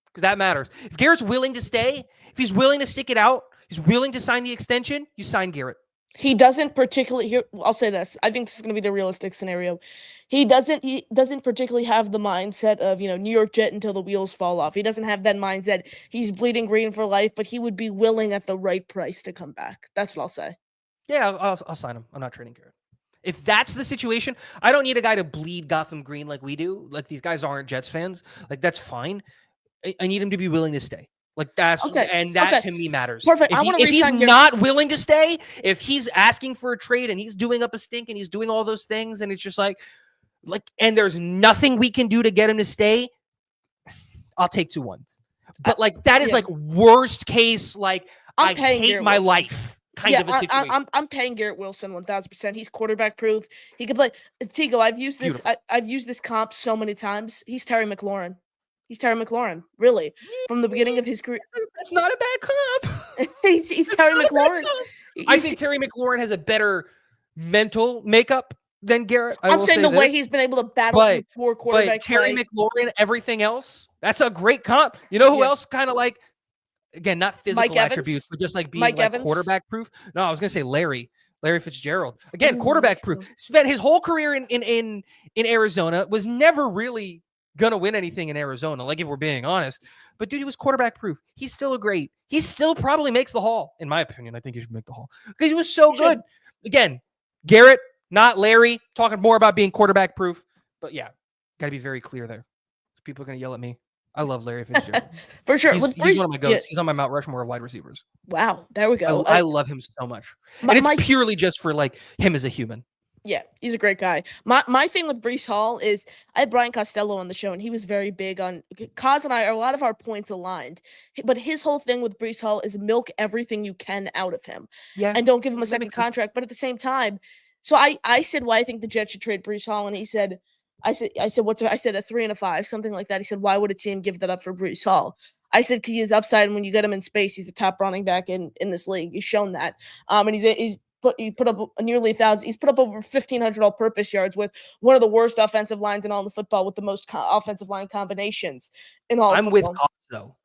Because that matters. If Garrett's willing to stay, if he's willing to stick it out, he's willing to sign the extension, you sign Garrett. He doesn't particularly here. I'll say this. I think this is going to be the realistic scenario. He doesn't particularly have the mindset of, New York Jet until the wheels fall off. He doesn't have that mindset. He's bleeding green for life, but he would be willing at the right price to come back. That's what I'll say. Yeah, I'll sign him. I'm not trading Garrett. If that's the situation, I don't need a guy to bleed Gotham green like we do. These guys aren't Jets fans. That's fine. I need him to be willing to stay. That's okay. And that to me matters. Perfect. If he's not willing to stay, if he's asking for a trade and he's doing up a stink and he's doing all those things, and it's just and there's nothing we can do to get him to stay, I'll take 2 1s. But that is worst case. I hate my life. Kind of a situation. I'm paying Garrett Wilson 1,000%. He's quarterback proof. He can play. Tigo, I've used this. I've used this comp so many times. He's Terry McLaurin. Really, from the beginning of his career. That's not a bad comp. He's Terry McLaurin. I think Terry McLaurin has a better mental makeup than Garrett. I'm saying the way he's been able to battle through poor quarterback Terry play. McLaurin, everything else, that's a great comp. You know who Yeah. else kind of like, again, not physical attributes, but just like being Mike like Evans? quarterback proof? No, I was going to say Larry Fitzgerald. Again, Ooh, quarterback proof. Spent his whole career in Arizona, was never really going to win anything in Arizona, like if we're being honest. But dude, he was quarterback proof. He's still he still probably makes the Hall. In my opinion, I think he should make the Hall because he was so good. Again, Garrett, not Larry, talking more about being quarterback proof. But yeah, got to be very clear there. People are going to yell at me. I love Larry Fitzgerald. For sure. He's one of my goats. Yeah. He's on my Mount Rushmore of wide receivers. Wow. There we go. I love him so much. And it's purely just for like him as a human. Yeah, he's a great guy. My thing with Breece Hall is I had Brian Costello on the show, and he was very big on Kaz and I. A lot of our points aligned, but his whole thing with Breece Hall is milk everything you can out of him, and don't give him a second contract. But at the same time, so I said why I think the Jets should trade Breece Hall, and he said, I said I said a 3 and a 5, something like that. He said, why would a team give that up for Breece Hall? I said because he has upside, and when you get him in space, he's a top running back in this league. He's shown that, and he put up nearly 1,000. He's put up over 1,500 all-purpose yards with one of the worst offensive lines in all the football, with the most offensive line combinations in all. I'm with Cause though.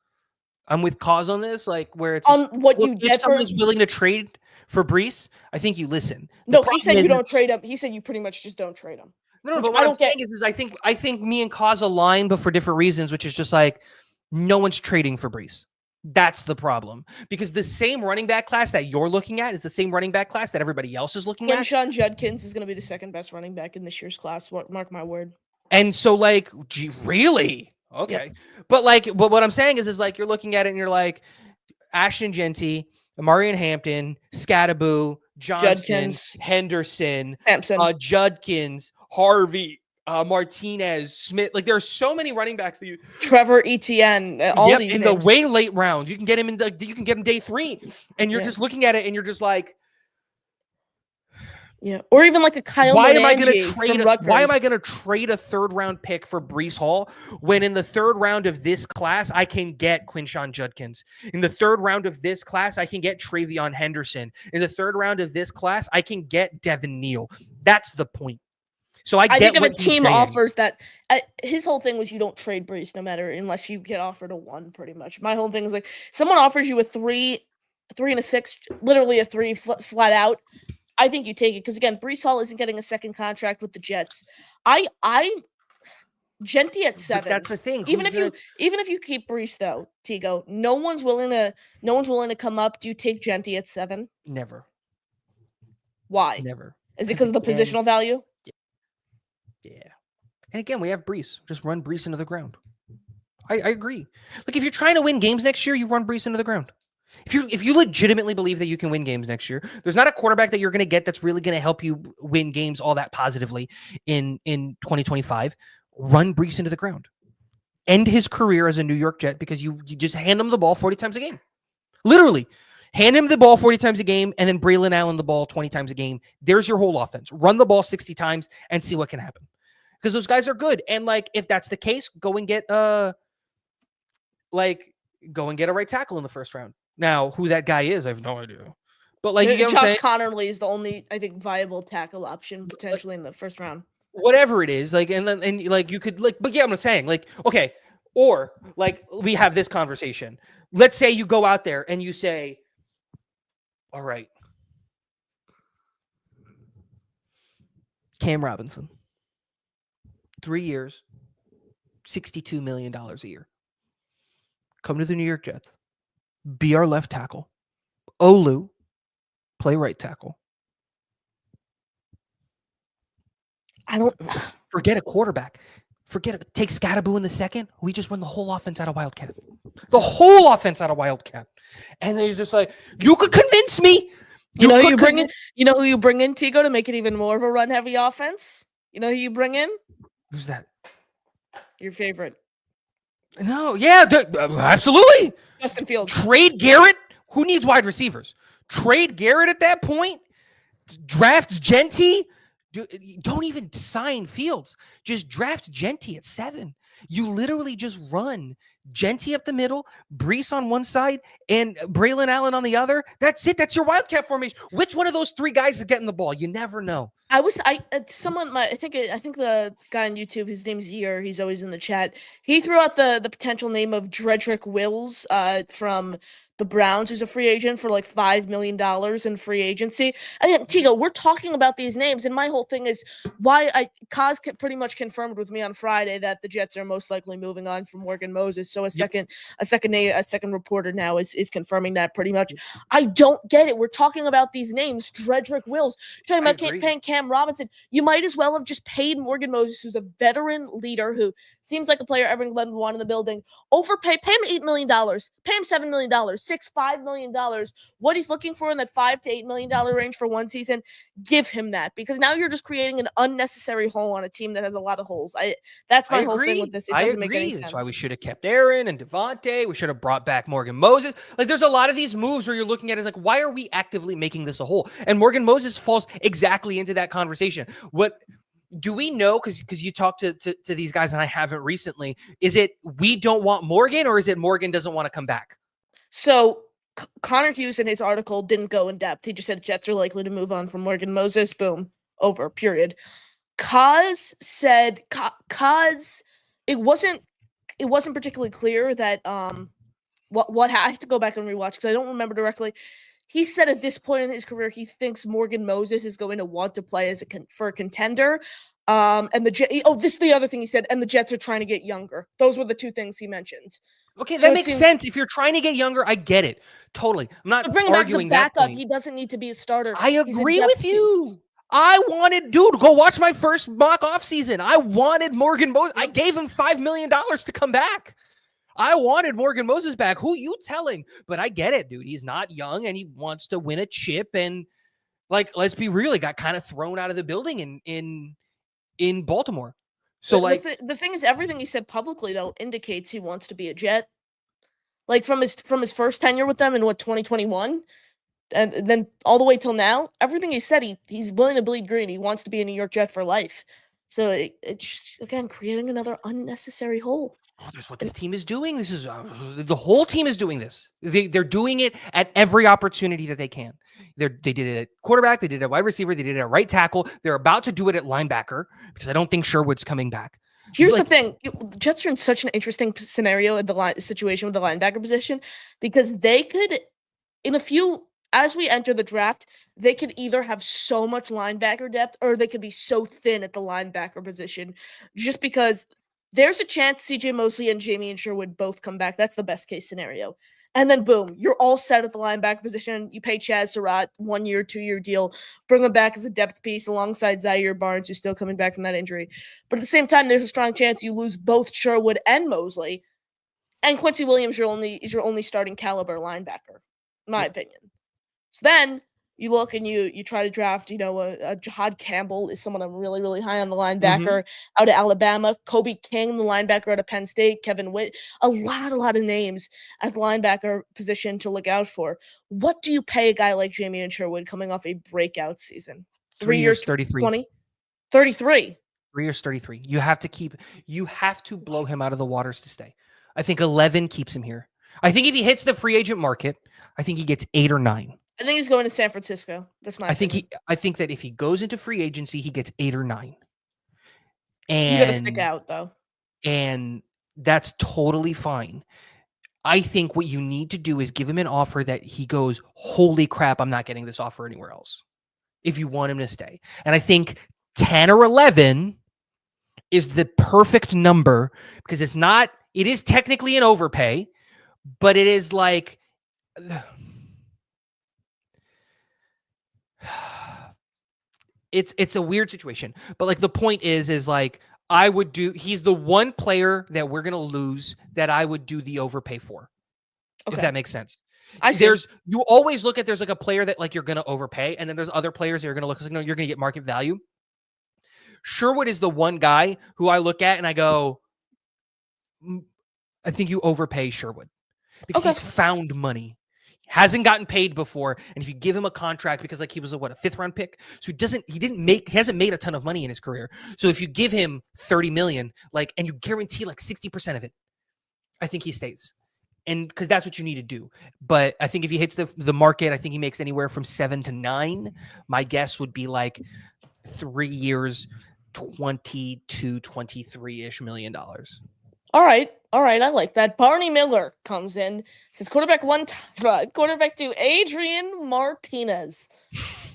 I'm with Cause on this, like where it's on what you get. If someone's willing to trade for Breece, I think you listen. No, he said you don't trade him. He said you pretty much just don't trade him. No, but what I'm saying is I think me and Cause align, but for different reasons, which is just like no one's trading for Breece. That's the problem, because the same running back class that you're looking at is the same running back class that everybody else is looking at. Quinshon Judkins is going to be the second best running back in this year's class. Mark my word. And so, like, gee, really? Okay. Yeah. But what I'm saying is like, you're looking at it and you're like, Ashton Genty, Amarian Hampton, Scattaboo, Johnson, Judkins, Henderson, Sampson, Judkins, Harvey, Martinez, Smith. Like, there are so many running backs that you. Trevor Etienne, all these in names. The way late rounds. You can get him you can get him day 3, and you're just looking at it and you're just like, yeah, or even like a Kyle. Why am I going to trade a 3rd round pick for Breece Hall when in the 3rd round of this class I can get Quinshon Judkins? In the 3rd round of this class I can get Travion Henderson. In the 3rd round of this class I can get Devin Neal. That's the point. So I think if a team offers that, his whole thing was you don't trade Breece unless you get offered a 1. Pretty much, my whole thing is like someone offers you a 3 and a 6, literally a 3 flat out. I think you take it because again, Breece Hall isn't getting a second contract with the Jets. Genty at 7. But that's the thing. Even if you keep Breece though, Tigo, no one's willing to come up. Do you take Genty at 7? Never. Why? Never. Is it because of the positional value? Yeah. And again, we have Breece. Just run Breece into the ground. I agree. Like, if you're trying to win games next year, you run Breece into the ground. If you legitimately believe that you can win games next year, there's not a quarterback that you're going to get that's really going to help you win games all that positively in 2025. Run Breece into the ground. End his career as a New York Jet because you just hand him the ball 40 times a game. Literally. Hand him the ball 40 times a game and then Braylon Allen the ball 20 times a game. There's your whole offense. Run the ball 60 times and see what can happen. Because those guys are good. And like, if that's the case, go and get a right tackle in the 1st round. Now, who that guy is, I have no idea. But like, you get Josh Connerly is the only, I think, viable tackle option potentially in the 1st round. Whatever it is, like, and like you could like, but yeah, I'm saying like, okay, or like we have this conversation. Let's say you go out there and you say, all right, Cam Robinson, 3 years, $62 million a year. Come to the New York Jets. Be our left tackle. Olu, play right tackle. I don't forget a quarterback. Take Scattaboo in the 2nd. We just run the whole offense out of Wildcat. The whole offense out of Wildcat. And then he's just like, you could convince me. You know who you bring in, Tigo, to make it even more of a run-heavy offense? You know who you bring in? Who's that? Your favorite. No, yeah, absolutely. Justin Fields. Trade Garrett. Who needs wide receivers? Trade Garrett at that point. Draft Genty. Don't even sign Fields. Just draft Genty at 7. You literally just run Genty up the middle, Brees on one side, and Braylon Allen on the other. That's it. That's your Wildcat formation. Which one of those three guys is getting the ball? You never know. I think the guy on YouTube, his name's Year, he's always in the chat. He threw out the potential name of Dredrick Wills from the Browns, who's a free agent for like $5 million in free agency. And Tigo, we're talking about these names, and my whole thing is Kaz pretty much confirmed with me on Friday that the Jets are most likely moving on from Morgan Moses. So a second reporter now is confirming that pretty much. I don't get it. We're talking about these names, Dredrick Wills. You're talking about paying Cam Robinson. You might as well have just paid Morgan Moses, who's a veteran leader who seems like a player everyone would want in the building. Pay him $8 million, pay him $7 million, $5 million. What he's looking for in that $5 to $8 million range for one season, give him that, because now you're just creating an unnecessary hole on a team that has a lot of holes. That's my whole thing with this. It doesn't make any sense. That's why we should have kept Aaron and Devontae. We should have brought back Morgan Moses. Like, there's a lot of these moves where you're looking at it as like, why are we actively making this a hole? And Morgan Moses falls exactly into that conversation. What do we know? Because you talked to these guys, and I haven't recently. Is it we don't want Morgan, or is it Morgan doesn't want to come back? So Connor Hughes in his article didn't go in depth. He just said Jets are likely to move on from Morgan Moses. Boom. Over. Period. Kaz said it wasn't particularly clear that what I have to go back and rewatch because I don't remember directly. He said at this point in his career he thinks Morgan Moses is going to want to play for a contender. And this is the other thing he said, and the Jets are trying to get younger. Those were the two things he mentioned. Okay, that makes sense. If you're trying to get younger, I get it. Totally. I'm not bring him back as a backup. Backup. He doesn't need to be a starter. I agree with you. I wanted, go watch my first mock off season. I wanted Morgan Moses. I gave him $5 million to come back. I wanted Morgan Moses back. Who you telling? But I get it, dude. He's not young and he wants to win a chip. And like, let's be real, he got kind of thrown out of the building in Baltimore. So the thing is, everything he said publicly though indicates he wants to be a Jet. Like from his first tenure with them in 2021, and then all the way till now, everything he said, he's willing to bleed green. He wants to be a New York Jet for life. So it's again creating another unnecessary hole. Oh, that's what this team is doing. This is the whole team is doing this. They're doing it at every opportunity that they can. They did it at quarterback. They did it at wide receiver. They did it at right tackle. They're about to do it at linebacker because I don't think Sherwood's coming back. Here's the thing. The Jets are in such an interesting scenario in the situation with the linebacker position because they could, as we enter the draft, they could either have so much linebacker depth or they could be so thin at the linebacker position just because there's a chance CJ Mosley and Jamie and Sherwood both come back. That's the best case scenario. And then boom, you're all set at the linebacker position. You pay Chaz Surratt 1 year, 2 year deal, bring him back as a depth piece alongside Zaire Barnes, who's still coming back from that injury. But at the same time, there's a strong chance you lose both Sherwood and Mosley. And Quincy Williams is your only starting caliber linebacker, in my opinion. So then you look and you try to draft, a Jahad Campbell is someone I'm really, really high on the linebacker out of Alabama. Kobe King, the linebacker out of Penn State. Kevin Witt. A lot of names at the linebacker position to look out for. What do you pay a guy like Jamie and Sherwood coming off a breakout season? 3 years, 33. 33. 3 years, 33. You have to blow him out of the waters to stay. I think 11 keeps him here. I think if he hits the free agent market, I think he gets 8 or 9. I think he's going to San Francisco. That's my opinion. I think that if he goes into free agency, he gets 8 or 9. And you got to stick out though. And that's totally fine. I think what you need to do is give him an offer that he goes, holy crap, I'm not getting this offer anywhere else. If you want him to stay. And I think 10 or 11 is the perfect number because it is technically an overpay, but it is like it's a weird situation, but like the point is like he's the one player that we're going to lose that I would do the overpay for. Okay. If that makes sense. You always look at, there's like a player that like you're going to overpay. And then there's other players that you're going to look like, no, you're going to get market value. Sherwood is the one guy who I look at and I go, I think you overpay Sherwood because he's found money. hasn't gotten paid before, and if you give him a contract because like he was a 5th round pick, so he hasn't made a ton of money in his career. So if you give him 30 million, like, and you guarantee like 60% of it, I think he stays. And because that's what you need to do. But I think if he hits the market, I think he makes anywhere from 7 to 9. My guess would be like 3 years, 22, 23-ish million dollars. All right. I like that. Barney Miller comes in, says quarterback 1, Tyrod. Quarterback 2, Adrian Martinez.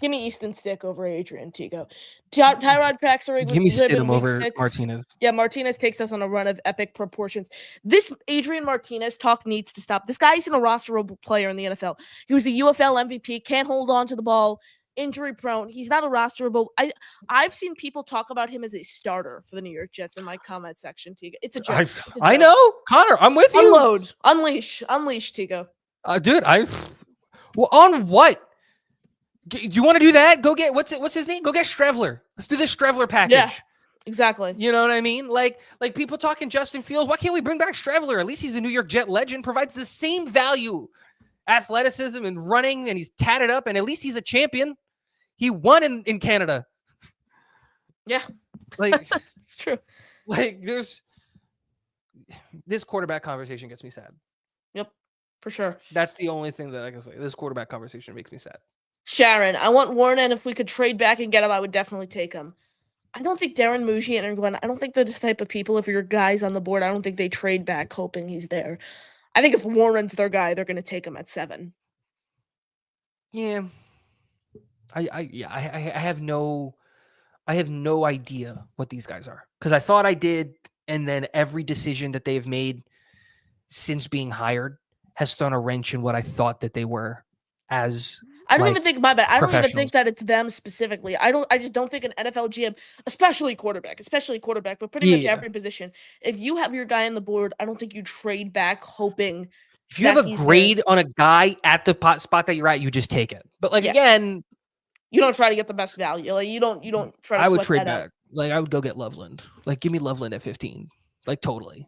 Give me Easton Stick over Adrian, Tigo. Tyrod cracks a rib Give me in Stidham week over 6. Martinez. Yeah, Martinez takes us on a run of epic proportions. This Adrian Martinez talk needs to stop. This guy isn't a rosterable player in the NFL. He was the UFL MVP, can't hold on to the ball, injury prone. He's not a rosterable. I've seen people talk about him as a starter for the New York Jets in my comment section, Tigo. It's a joke. It's a joke. I know, Connor. I'm with you. Unload, unleash, Tigo. Dude. Well, on what? Do you want to do that? Go get what's his name? Go get Strevler. Let's do this Strevler package. Yeah, exactly. You know what I mean? Like people talking Justin Fields. Why can't we bring back Strevler? At least he's a New York Jet legend. Provides the same value, athleticism and running, and he's tatted up. And at least he's a champion. He won in Canada. Yeah, Like it's true. Like there's this quarterback conversation gets me sad. Yep, for sure. That's the only thing that I can say. This quarterback conversation makes me sad. Sharon, I want Warren, and if we could trade back and get him, I would definitely take him. I don't think Darren Muji and Glenn, I don't think they're the type of people, if your guy's on the board, I don't think they trade back hoping he's there. I think if Warren's their guy, they're going to take him at 7. Yeah. I have no idea what these guys are, because I thought I did, and then every decision that they've made since being hired has thrown a wrench in what I thought that they were as. I don't even think my bad. I don't even professionals. think that it's them specifically. I just don't think an NFL GM, especially quarterback, but pretty much Yeah. every position. If you have your guy on the board, I don't think you trade back hoping. If you have that a he's there. grade on a guy at the spot that you're at, you just take it. But like Yeah. again, You don't try to get the best value. Like you don't try to I would sweat trade that out. back. Like I would go get Loveland. Like give me Loveland at 15. Like totally.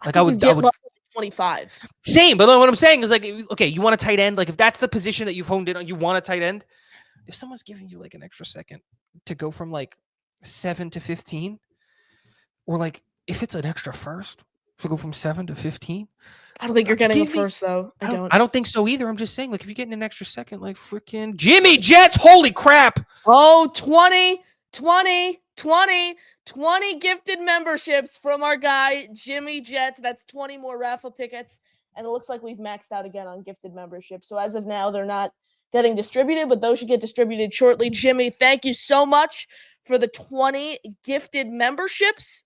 Like think I you would. get Love at 25. Same, but what I'm saying is like, okay, you want a tight end. Like if that's the position that you've honed in on, you want a tight end. If someone's giving you like an extra second to go from like 7 to 15, or like if it's an extra first to go from 7 to 15, I don't think you're getting a give me- first though. I don't. I don't think so either. I'm just saying, like if you're getting an extra second, like freaking Jimmy Jets, holy crap! Oh, 20 gifted memberships from our guy, Jimmy Jets. That's 20 more raffle tickets. And it looks like we've maxed out again on gifted memberships. So as of now, they're not getting distributed, but those should get distributed shortly. Jimmy, thank you so much for the 20 gifted memberships.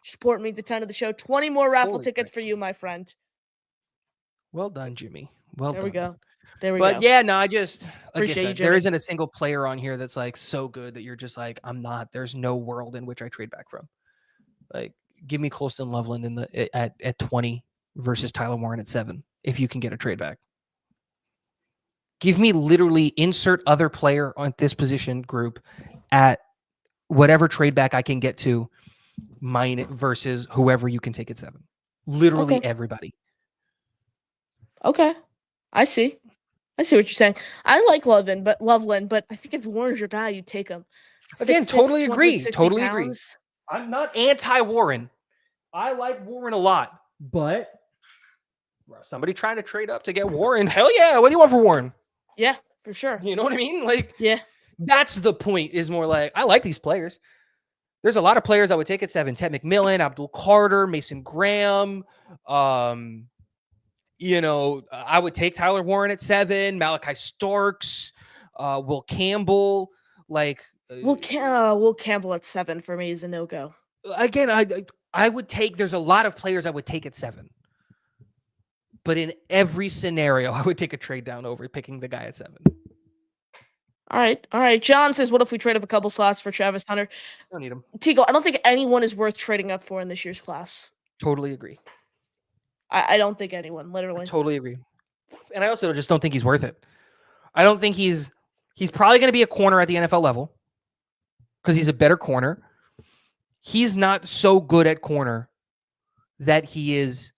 Support means a ton to the show. 20 more raffle Holy tickets crap. for you, my friend. Well done, Jimmy. Well There done. we go. There we But go. yeah, no, I just like I Appreciate you, said, there Jimmy. isn't a single player on here that's like so good that you're just like, I'm not. There's no world in which I trade back from. Like, give me Colston Loveland in the at 20 versus Tyler Warren at 7 if you can get a trade back. Give me literally insert other player on this position group at whatever trade back I can get to, mine versus whoever you can take at 7. Literally Okay. everybody. Okay. I see what you're saying. I like Loveland, but I think if Warren's your guy, you take him. Again, 6'6", totally agree. 260 Totally agree. pounds. I'm not anti-Warren. I like Warren a lot, but somebody trying to trade up to get Warren, hell yeah. What do you want for Warren? Yeah, for sure. You know what I mean? Like, Yeah. that's the point, is more like, I like these players. There's a lot of players I would take at 7. Ted McMillan, Abdul Carter, Mason Graham. I would take Tyler Warren at 7, Malachi Starks, Will Campbell. Like, Will Campbell at 7 for me is a no-go. again, I would take, there's a lot of players I would take at 7. But in every scenario, I would take a trade down over picking the guy at 7. All right. John says, what if we trade up a couple slots for Travis Hunter? Don't need him. Tigo, I don't think anyone is worth trading up for in this year's class. Totally agree. I don't think anyone, I literally. totally agree. And I also just don't think he's worth it. I don't think he's probably going to be a corner at the NFL level because he's a better corner. He's not so good at corner that he is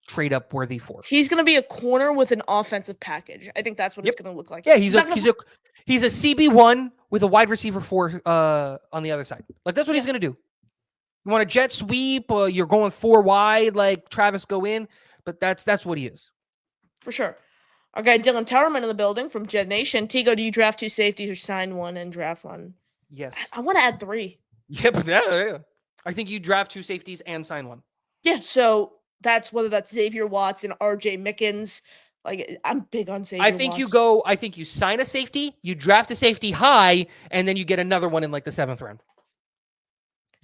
trade up worthy for. He's going to be a corner with an offensive package. I think that's what it's going to look like. Yeah, he's a CB1 with a wide receiver 4 on the other side. Like that's what he's going to do. You want a jet sweep, you're going 4 wide like Travis go in, but that's what he is. For sure. Our guy Dylan Towerman in the building from Jet Nation. Tigo, do you draft 2 safeties or sign one and draft one? Yes. I want to add 3. Yep. Yeah. I think you draft 2 safeties and sign one. Yeah, so that's whether that's Xavier Watson, RJ Mickens. Like I'm big on Xavier I think Watson. I think you sign a safety, you draft a safety high, and then you get another one in like the 7th round.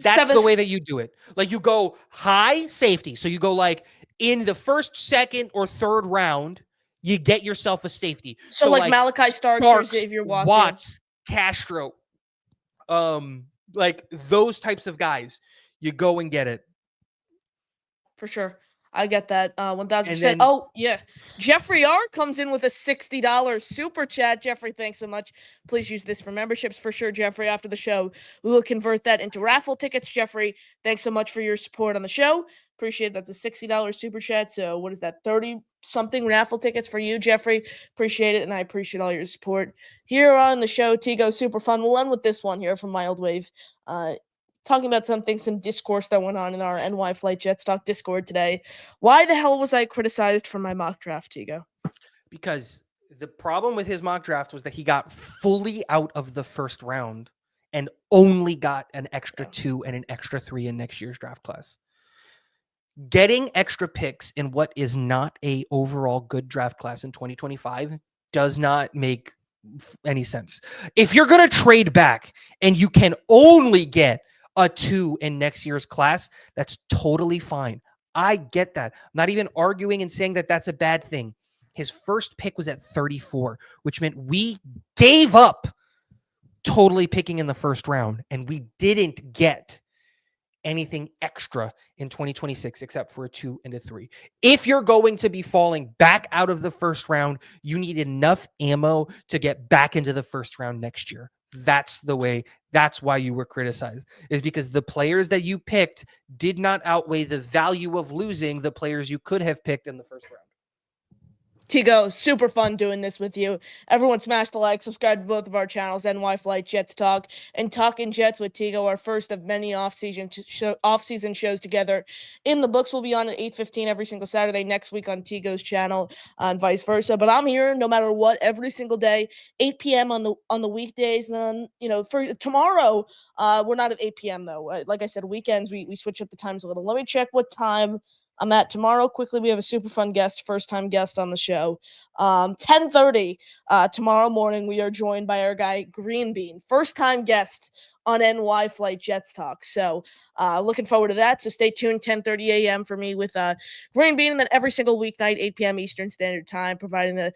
That's the way that you do it. Like you go high safety. So you go like in the 1st, 2nd, or 3rd round, you get yourself a safety. So like Malachi Starks or Xavier Watson. Watts, Castro, like those types of guys, you go and get it. For sure. I get that 1,000%. Oh, yeah. Jeffrey R. comes in with a $60 super chat. Jeffrey, thanks so much. Please use this for memberships for sure, Jeffrey. After the show, we will convert that into raffle tickets. Jeffrey, thanks so much for your support on the show. Appreciate that. The $60 super chat. So what is that? 30-something raffle tickets for you, Jeffrey. Appreciate it, and I appreciate all your support here on the show. Tigo, super fun. We'll end with this one here from Mild Wave. Talking about some discourse that went on in our NY Flight Jets Talk Discord today. Why the hell was I criticized for my mock draft, Tigo? Because the problem with his mock draft was that he got fully out of the 1st round and only got an extra 2 and an extra 3 in next year's draft class. Getting extra picks in what is not a overall good draft class in 2025 does not make any sense. If you're going to trade back and you can only get a 2 in next year's class, that's totally fine. I get that. I'm not even arguing and saying that that's a bad thing. His first pick was at 34, which meant we gave up totally picking in the 1st round, and we didn't get anything extra in 2026 except for a 2 and a 3. If you're going to be falling back out of the 1st round, you need enough ammo to get back into the 1st round next year. That's why you were criticized, is because the players that you picked did not outweigh the value of losing the players you could have picked in the 1st round. Tigo, super fun doing this with you. Everyone smash the like, subscribe to both of our channels, NY Flight Jets Talk and Talking Jets with Tigo, our first of many off-season shows together. In the books, we'll be on at 8:15 every single Saturday next week on Tigo's channel and vice versa. But I'm here no matter what every single day, 8 p.m. on the weekdays. And then, for tomorrow, we're not at 8 p.m. though. Like I said, weekends, we switch up the times a little. Let me check what time I'm at tomorrow. Quickly, we have a super fun guest, first-time guest on the show. 10:30 tomorrow morning, we are joined by our guy, Green Bean. First-time guest on NY Flight Jets Talk. So looking forward to that. So stay tuned, 10:30 a.m. for me with Green Bean, and then every single weeknight, 8 p.m. Eastern Standard Time, providing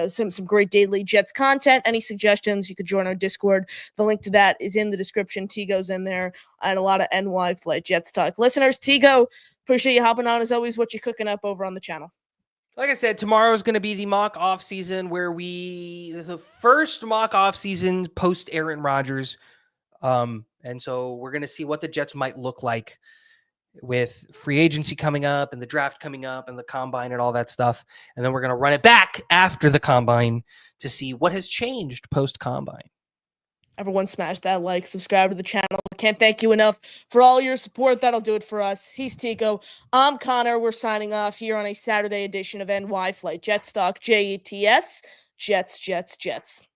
some great daily Jets content. Any suggestions, you could join our Discord. The link to that is in the description. Tigo's in there, and a lot of NY Flight Jets Talk listeners. Tigo, appreciate you hopping on as always. What you cooking up over on the channel? Like I said, tomorrow is going to be the mock off season the first mock off season post Aaron Rodgers. And so we're going to see what the Jets might look like with free agency coming up and the draft coming up and the combine and all that stuff. And then we're going to run it back after the combine to see what has changed post combine. Everyone smash that like, subscribe to the channel. Can't thank you enough for all your support. That'll do it for us. He's Tico. I'm Connor. We're signing off here on a Saturday edition of NY Flight Jets Talk. JETS. Jets, Jets, Jets.